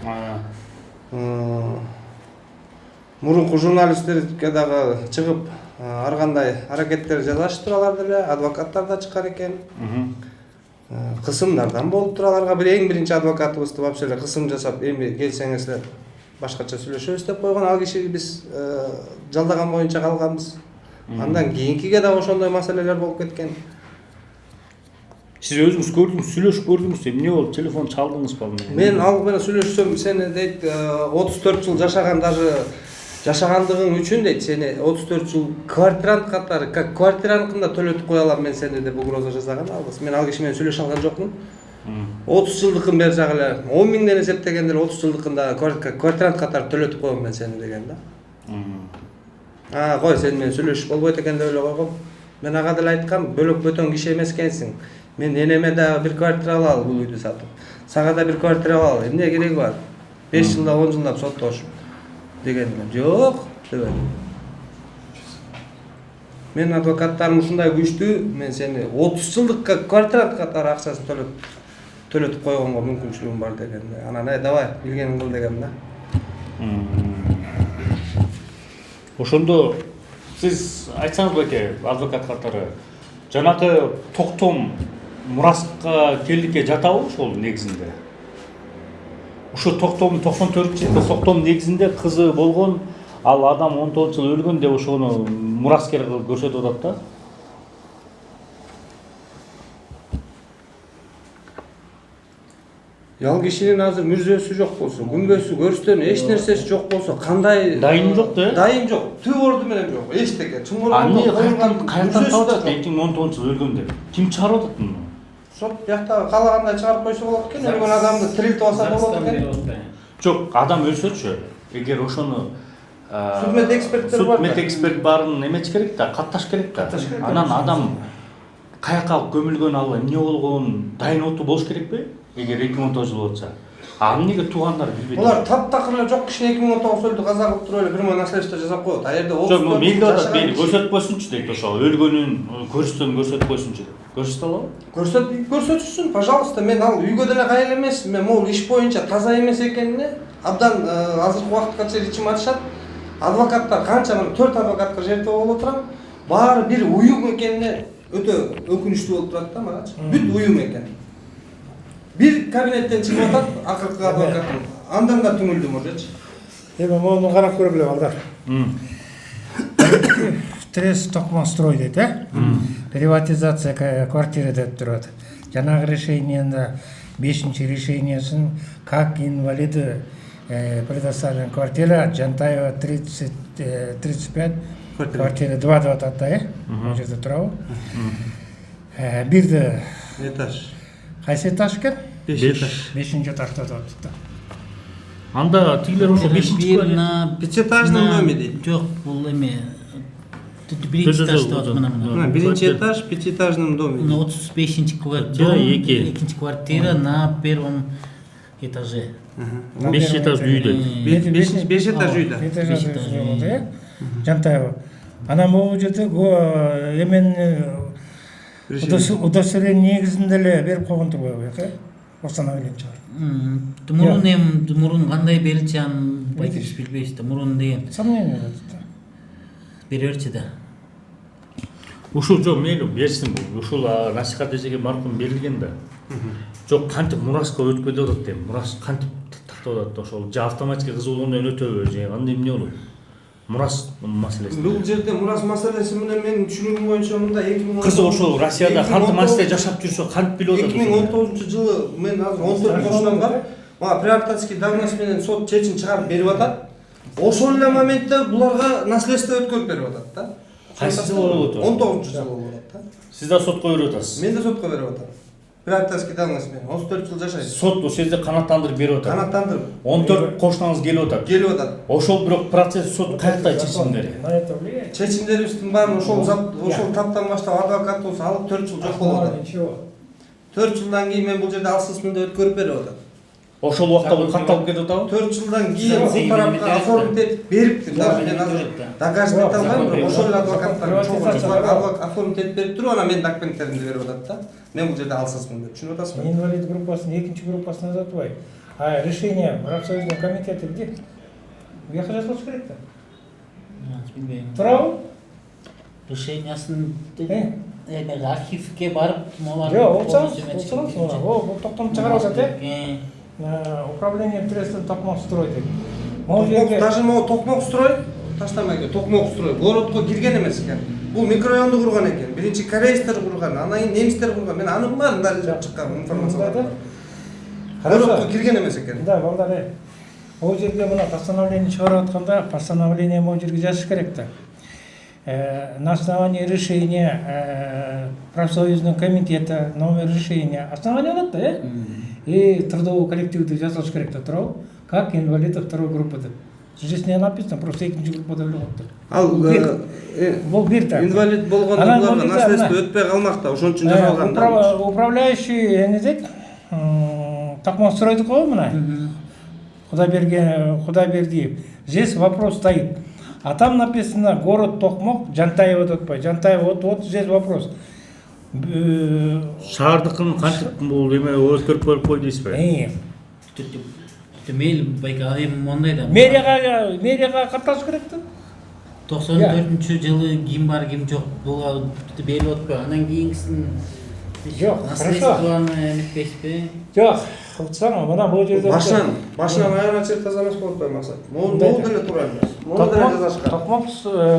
Мурунку журналисттерге дагы чыгып ар кандай аракеттер жасашып туралар деле, адвокаттар да чыккан экен. Кысымдардан болуп тураларга бир эң биринчи адвокатыбызды вообще эле кысым жасап, эми келсеңиздер башкача сүйлөшөбүз деп койгон. Ал кишиги биз жалдаган боюнча калганбыз. Андан кийинкиге да ошондой маселелер болуп кеткен. Сиз өзүңүз көрдүңүз, сүйлөшүп көрдүңүз, эмне болду? Телефон чалдыңыз балбы? Мен ал менен сүйлөшсөм, сени дейт 34 жыл жашаган, даже жашагандыгың үчүн дейт, сени 34 жыл квартирант катары, как квартиранткында төлөтүп кое алам мен сени деп угроза жасаган албыз. Мен ал киши менен сүйлөшө алган жокмун. 30 жылдыкын бер жагы эле 10 миңден эсептегенде 30 жылдыкында квартирант катары төлөтүп коем мен сени деген да. Кой, сен менен сүйлөшүп болбойт экен деп эле койгом. Мен ага деле айткам, бөлөк бөтөн киши эмес экенсиң. Мен энеме да бир квартира алалы бул үйдү сатып. Сага да бир квартира алалы. Эмне кереги бар? 5 жылда 10 жылдап соттошуп дегенмин. Жок, дебедим. Мен адвокаттарым ушундай күчтүү, мен сени 30 жылдыкка квартирант катары акчасын төлөтүп койгонго мүмкүнчүлүгүм бар деген. Анан давай, билгениң кыл дегем да. Ошондо сиз айтсаңыз беке, адвокат катары, жанагы токтом мураска келдикке жатабы ошол негизинде? Ошо токтом 94-жылы токтом негизинде кызы болгон, ал адам 19 жыл өлгөн деп ошону мураскер кылып көрсөтүп атат да. Ал кишинин азыр мүрзөсү жок болсо, күмбөсү, көрүстөнү эч нерсеси жок болсо, кандай дайын жок да? Дайын жок. Түп орду менен жок. Эчтеке. Аны каяктан табат 2019 жыл өлгөн деп? Ким чыгарып атат муну? Сот бияктагы каалагандай чыгарып койсо болот экен. Өлгөн адамды тирилтип алса болот экен. Жок, адам өлсөчү, эгер ошону судмет эксперттер бар. Судмет эксперт барын эмеч керек да, катташ керек да. Анан адам каяка алып көмүлгөн, ал эмне болгон дайын оту болуш керекпи? Эгер 2019 жыл болса. Аны неге туугандар билбейт? Булар таптакыр эле жок кишини 2019 өлдү каза кылып туруп эле бир мой наследство жасап коет. А жерде 30 жок, мени атат, мени көрсөтүп койсунчу дейт, ошо өлгөнүн көрүстөн көрсөтүп койсунчу деп. Көрсөтө алабы? Көрсөтүшсүн, пожалуйста. Мен ал үйгө деле кайыл эмес. Мен могул иш боюнча таза эмес экенине абдан азыркы убакытка чейин ичим ачышат. Адвокаттар канча, мына 4 адвокатка жерде болуп отурам. Баары бир уюм экенине өтө өкүнүчтүү болуп турат да мага. Бүт уюм экен. Bir kabinetten çıkıp atat, akıllı advokatın. Andan da tümüldüm orada. Эми мону карап көргүлө балдар. Трес токмон строй дейт, приватизация квартиры деп турат. Жанагы решениенде 5-чи решениесин как инвалиды предоставлен квартира Жантаева 35 квартира 2 деп атат да, Бул жерде турабы? Бирде этаж. Кайсы этаж экен? 5-чи этажда турат. Анда тигилер ошо 5-чи пятиэтажный доме дейт. Жок, бул эме биринчи этажда мына. Биринчи этаж, пятиэтажный доме. 35-чи квартира, экинчи квартира на первом этаже. 5 этаж үйдө. 5 этаж үйдө. Жантаева. Анан могу жерде эмен удостоверение негизинде эле берип койгон турбайбы, постановление чыгарып. Мурун кандай берилчи аны билбейбиз да. Мурун деген. Сомнение бере берчи да. Ушул жок, мейли берсин бул. Ушул насихат эжеге маркум берилген да. Жок, кантип мураска өтүп кетип атат дейм. Мурас кантип тактап атат ошол. Же автоматика кыз болгондон өтөбү, же кандай эмне болот? Мурас маселеси. Бул жерде мурас маселеси менен менин түшүнүгүм боюнча мында 2010 кыз ошол Россияда кантип маселе жашап жүрсө кантип билип атат? 2019-жылы мен азыр 14 жашымдамын. Мага приортатский давность менен сот чечим чыгарып берип атат. Ошол эле моментте буларга наследство өткөрүп берип атат да. Кайсы жыл болуп атат? 19-жыл болуп атат да. Сиз да сотко берип атасыз? Мен да сотко берип атам. Приортатский давность менен 34 жыл жашайт. Сот ошол жерде канааттандырып берип атат. Канааттандырып. 14 кошунаңыз келип атат. Келип атат. Ошол бирок процесс сот каякта чечимдери? Чечимдерибиздин баарын ошол таптан баштап адвокатыбыз алып 4 жыл жок болуп атат. 4 жылдан кийин мен бул жерде алсызмын деп өткөрүп берип атат. Ошол убакта бул катталып кетип атабы? 4 жылдан кийин бул тарапка оформить бериптир. Даже мен азыр доказывать албайм, бирок ошол адвокаттар чогуу оформить этип берип туруп, анан мен документтеримди берип атат да. Мен бул жерде алсызмын деп. Түшүнүп атасызбы? Инвалид группасынын 2-чи группасына жатпай. А решение профсоюзный комитети где? Бияка жазылыш керек да. Билбейм. Турабы? решениясын архивке барып Жоқ, олсаңыз, бұл тоқтам шығарып жатыр. Управление трестен Токмок-строй деп. Даже могу Токмок-строй, таштамай Токмок-строй, городко кирген эмес экен. Бул микрорайонду курган экен. Биринчи корейстер курган, анан кийин немистер курган. Мен анын баарын дарыжап чыккан информациялар. Городко кирген эмес экен. Да, балдар. Ол жерге мына постановление шығарып атканда, постановление могу жерге жазыш керек да. На основании решения профсоюзного комитета, номер решения, основание алат да, и трудового коллектива жазылыш керек да, турабы, как инвалидов второй группы деп. Здесь не написано, просто экинчи группада эле коюптур. Ал бул бир так. Инвалид болгондо буларга наследство өтпөй калмак да, ошон үчүн жасалган да. Управляющий эне дейт, Токмок-стройдук го мына. Кудайбердиев. Здесь вопрос стоит. А там написано город Токмок, Жантаева Дотпай. Жантаева, вот здесь вопрос. Шаардыкын кантип бул эме өзгөрүп көрүп кой дейсизби? Мейлі байка эми мондай да. Мэрияга катталыш керек да. 94-жылы ким бар, ким жок, буга берип атпайбы. Анан кийинкисин жок, наследствоны эметпейсизби? Жок, кылсаң, мына бул жерде башынан аягына чейин таза эмес болуп атпайбы максат. Могу деле туура эмес. Могу деле жазышкан. Токмок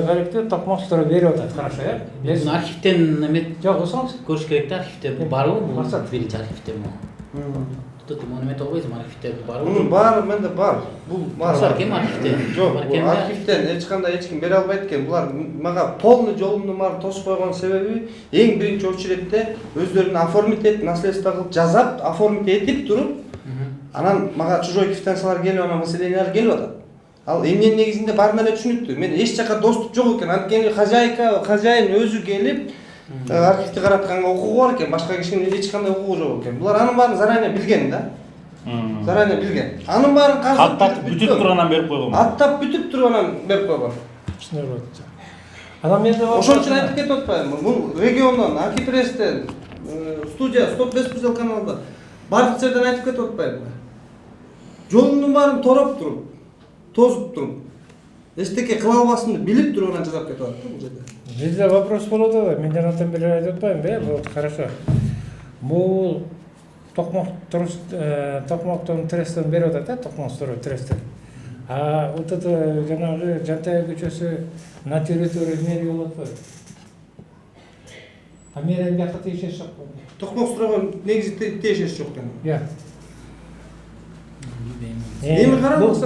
коллектив Токмок-строй берип атат, хорошо, э? Бул архивден эмет жок, ошоңуз көрүш керек да, архивде барбы? Бул биринчи архивде Тут муну эмет албайсызбы, архивде барбы? Мунун баары менде бар. Бул бар. Кем архивде? Жок, архивден эч кандай эч ким бере албайт экен. Булар мага полный жолумду баарын тосуп койгон себеби эң биринчи очередде өздөрүн оформить этип, наследство кылып жазап, оформить этип туруп, анан мага чужой квитанциялар келип, анан маселелер келип атат. Ал эмненин негизинде баарына эле түшүнүктүү. Мен эч жака доступ жок экен. Анткени хозяин өзү келип архивди каратканга укугу бар экен, башка кишинин эч кандай укугу жок экен. Булар анын баарын заранее билген да. Заранее билген. Анын баарын каттап бүтүп туруп анан берип койгон. Аттап бүтүп туруп анан берип койгон. Анан менде ошон үчүн айтып кетип атпаймынбы? Бул региондон, Акипресстен, студия, Стоп Беспредел каналында бардык жерден айтып кетип атпаймынбы? Жолунун баарын тороп туруп, тозуп туруп, эчтеке кыла албасымды билип туруп анан жазап кетип атат бул жерде. Бизде вопрос болот да, мен жанатан бери айтып атпаймынбы, вот хорошо. Бул Токмоктон тресттен берип атат, Токмок-строй тресттен. А вот это жанагы Жантаев көчөсү на территории мэрии болуп атпайбы? А мэриянын бияка тиешеси жок. Токмок-стройго негизи тиешеси жок экен. Эми караңыз,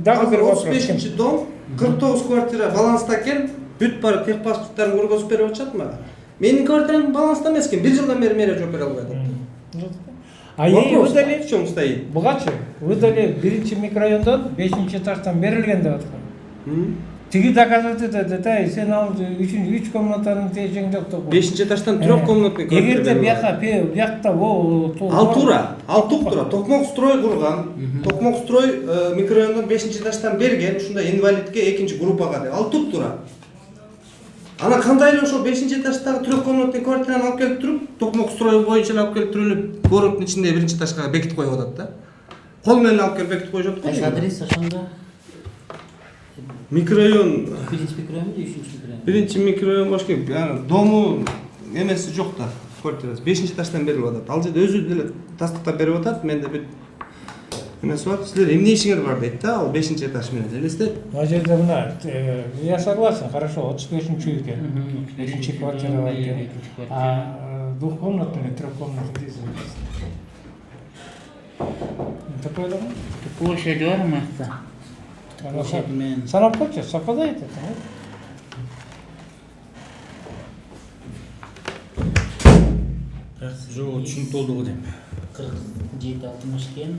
дагы бир вопрос. 35-чи дом, 49 квартира баланста экен, бүт баары техпаспорттарын көргөзүп берип атышат мага. Менин квартирам баланста эмес экен, 1 жылдан бери мэрия жооп бере албай атат. А ей выдали, в чем стоит? Бугачы, выдали биринчи микрорайондон 5-чи этаждан берилген деп аткан. Тиги доказывать этет, сен ал 3 комнатанын тежең жок деп. 5-чи этаждан 3 комнатный квартира. Эгерде биякта ал туура, Токмок-строй курган. Токмок-строй микрорайондон 5-чи этаждан берген, ушундай инвалидке 2-чи группага деп. Ал туп-туура. Ана кандай эле ошол 5-чи этаждагы 3 комнатный квартираны алып келип туруп, Токмок-строй боюнча алып келип туруп, городдун ичинде 1-чи этажга бекитип коюп атат да. Кол менен алып келип бекитип коюшат го. Кайсы адрес ошондо? Микрорайон. Биринчи микрорайонбу, 3-чү микрорайон? Биринчи микрорайон башка, дому эмеси жок да, квартирасы 5-чи этаждан берип атат. Ал жерде өзү деле тастыктап берип атат, менде бүт эмеси бар. Силер эмне ишиңер бар дейт да, ал 5-чи этаж менен элестет. Ал жерде мына, я согласен, хорошо, 35-чи үй экен. Биринчи квартира бар экен. А двухкомнатный, трехкомнатный дейсиз. Такой да? Площадь бар мыкты. Санап койчу, совпадает это, Жок, түшүнүктүү болду го дейм. 47-60 экен.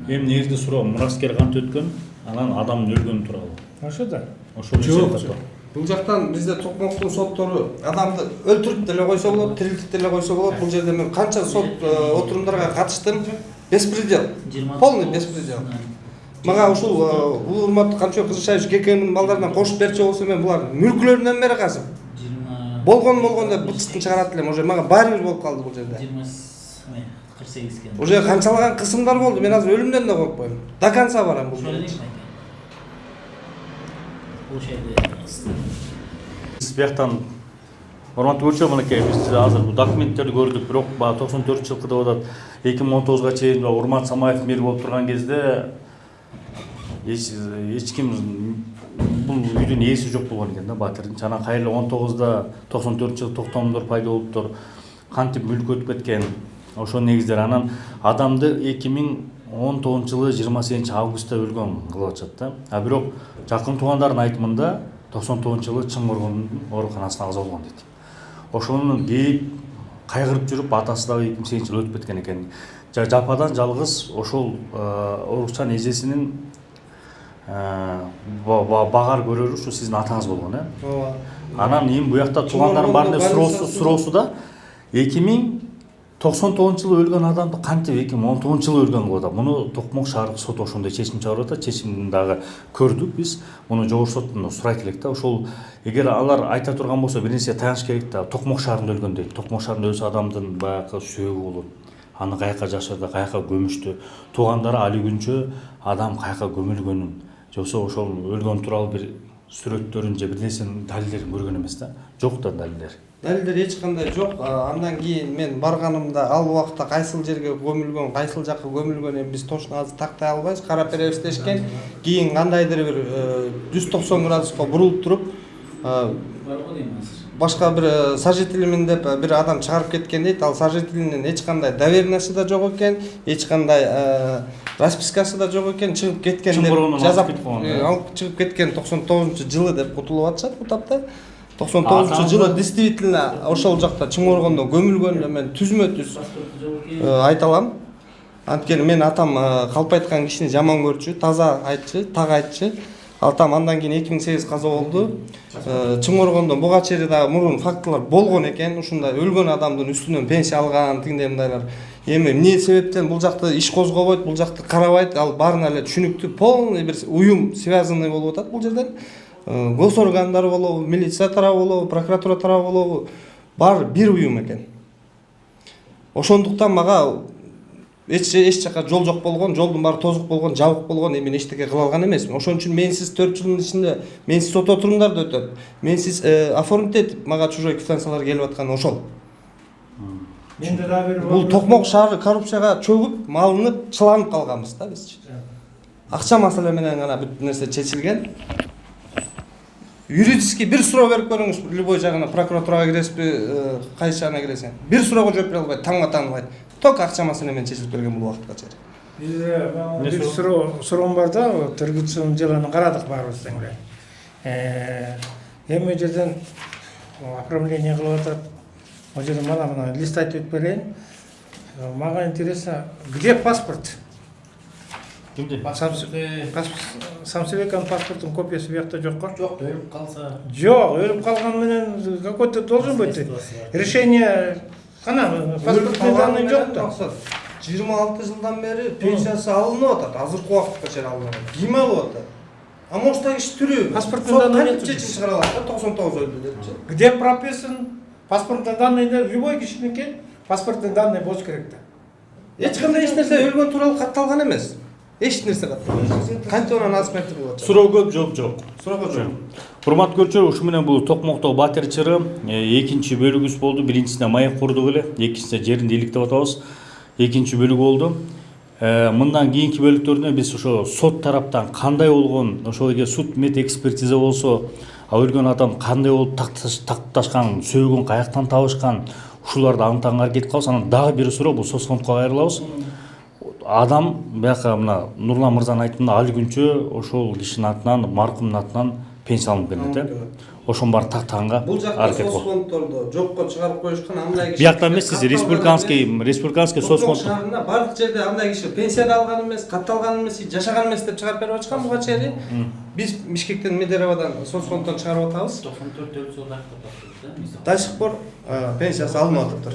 Эми негизги суроо мураскер кантип өткөн, анан адамдын өлгөнү тууралуу. Ошо да. Ошол жок. Бул жактан бизде Токмоктун соттору адамды өлтүрүп деле койсо болот, тирилтип деле койсо болот. Бул жерде мен канча сот отурумдарга катыштым. Беспредел. Полный беспредел. Мага ушул урматтуу Камчыбек Кызышаевич ГКМдин балдарынан кошуп берчү болсо мен булар мүлкүлөрүнөн бери казып. Болгон деп бытчысын чыгарат элем. Уже мага баары бир болуп калды бул жерде. 48 экен. Уже канчалаган кысымдар болду. Мен азыр өлүмдөн да коркпойм. До конца барам бул жерде. Ошол жерде бияктан урматтуу көрүүчүлөр, мынакей биз азыр бул документтерди көрдүк, бирок баягы 94 жылкы деп атат. 2019га чейин Урмат Самаев мэр болуп турган кезде эч ким бул үйдүн ээси жок болгон экен да, батирдин. Жана кайра 19да 94 жылы токтомдор пайда болуптур. Кантип мүлк өтүп кеткен. Ошол негиздер анан адамды 2019 жылы 28 августта өлгөн кылып атышат да. А бирок жакын туугандардын айтымында 99 жылы Чыңгыргондун ооруканасына каза болгон дейт. Ошону дейип кайгырып жүрүп атасы дагы 2008 жылы өтүп кеткен экен. Жападан жалгыз ошол оорукчан эжесинин багар көрөрү ушу сиздин атаңыз болгон, э? Ооба. Анан эми буякта туугандардын баарына суроосу да 2099 жылы өлгөн адамды кантип 2019 жылы өлгөн кылып атат? Муну Токмок шаардык сот ошондой чечим чыгарып атат. Чечимин дагы көрдүк биз. Муну жогорку соттон сурайт элек да. Ошол эгер алар айта турган болсо бир нерсе таяныш керек да. Токмок шаарында өлгөн дейт. Токмок шаарында өлсө адамдын баягы сөөгү болот. Аны каяка жашырды, каяка gömүштү. Туугандары али күнчө адам каяка göмүлгөнүн, жоксо ошол өлгөн тууралуу бир сүрөттөрүн же бир нерсенин далилдерин көргөн эмес да. Жок да далилдер. Далилдер эч кандай жок. Андан кийин мен барганымда ал убакта кайсыл жерге gömүлгөн, кайсыл жакка gömүлгөн биз точно азыр тактай албайбыз. Карап беребиз дешкен. Кийин кандайдыр бир 190 градуска бурулуп туруп, башка бир сожителимин деп бир адам чыгарып кеткен дейт. Ал сожителинин эч кандай доверенности да жок экен, эч кандай распискасы да жок экен, чыгып кеткен деп жазап алып чыгып кеткен 99-жылы деп кутулуп атышат бул тапта. 99-жылы действительно ошол жакта Чыңгыргондо gömүлгөн мен түзмө-түз айта алам. Анткени мен атам калп айткан кишини жаман көрчү, таза айтчы, так айтчы. Атам андан кийин 2008 каза болду. Чыңгыргондо буга чейин дагы мурун фактылар болгон экен. Ушундай өлгөн адамдын үстүнөн пенсия алган, тигиндей мындайлар. Эми эмне себептен бул жакты иш козгобойт, бул жакты карабайт, ал баарына эле түшүнүктүү, полный бир уюм связанный болуп атат бул жерден. Госоргандар болобу, милиция тарабы болобу, прокуратура тарабы болобу, баары бир уюм экен. Ошондуктан мага эч жака жол жок болгон, жолдун баары тозук болгон, жабык болгон, эми эчтеке кыла алган эмесмин. Ошон үчүн менсиз 4 жылдын ичинде менсиз сот отурумдарды өтөп, менсиз оформить этип, мага чужой квитанциялар келип аткан ошол. Менде дагы бир Бул Токмок шаары коррупцияга чөгүп, малынып, чыланып калганбыз да биз. Акча маселе менен гана бүт нерсе чечилген. Юридически бир суроо берип көрүңүз, любой жагына прокуратурага киресизби, кайсы жагына киресиң. Бир суроого жооп бере албайт, таңга таныбайт. Ток акча маселе менен чечилип келген бул убакытка чейин. Бир суроом бар да, Тыргызчын жылын карадык баарыбыз теңре. Эми жерден оформление кылып атат. О жерде мына лист айтып өтүп берейин. Мага интересно, где паспорт? Самсебеков паспорттун копиясы буякта жокко? Жок, өлүп калса. Жок, өлүп калган менен какой-то должен быть решение. Кана паспортный данный жок да. 26 жылдан бери пенсиясы алынып атат, азыркы убакытка чейин алынып атат. Ким алып атат? А может так иш түрү? Паспортный данный нет. Чечим чыгара алат да, 99 өлдү депчи. Где прописан паспортный данный да, любой кишиники паспортный данный болуш керек да. Эч кандай эч нерсе өлгөн тууралуу катталган эмес. Эч нерсе катталган. Кантип анан асмертип болуп атат? Суроо көп, жооп жок. Суроого жок. Урматтуу көрүүчүлөр, ушу менен бул Токмоктогу батир чыры экинчи бөлүгүбүз болду. Биринчисине маек курдук эле, экинчисине жеринде илик деп атабыз. Экинчи бөлүгү болду. Мындан кийинки бөлүктөрүнө биз ошо сот тараптан кандай болгон, ошол эгер суд мет экспертиза болсо, өлгөн адам кандай болуп такташкан, сөөгүн каяктан табышкан, ушуларды аныктаганга аракет кылабыз. Анан дагы бир суроо, бул соцфондко кайрылабыз. Адам бияка мына Нурлан мырзанын айтымында али күнчө ошол кишинин атынан, маркумдун атынан пенсия алынып келет, ошонун баары тактаганга аракет кылабыз. Бул жакта соцфонддорду жокко чыгарып коюшкан, андай киши. Биякта эмес, сиз республиканский соцфонд шаарында бардык жерде андай киши пенсия да алган эмес, катталган эмес, жашаган эмес деп чыгарып берип атышкан буга чейин. Биз Бишкектен, Медеровадан соцфонддон чыгарып атабыз. 94 өлсө да. До сих пор пенсиясы алынып атыптыр.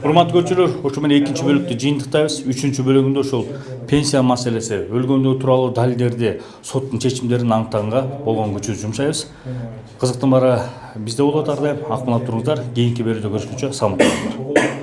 Урматтуу көрүүчүлөр, ошо менен экинчи бөлүктү жыйынтыктайбыз. Үчүнчү бөлүгүндө ошол пенсия маселеси, өлгөндүү тууралуу далилдерди, соттун чечимдерин аныктаганга болгон күчүбүздү жумшайбыз. Кызыктын баары бизде болот ар дайым. Акмыл туруңуздар. Кийинки берүүдө көрүшкүнчө саламат болуңуздар.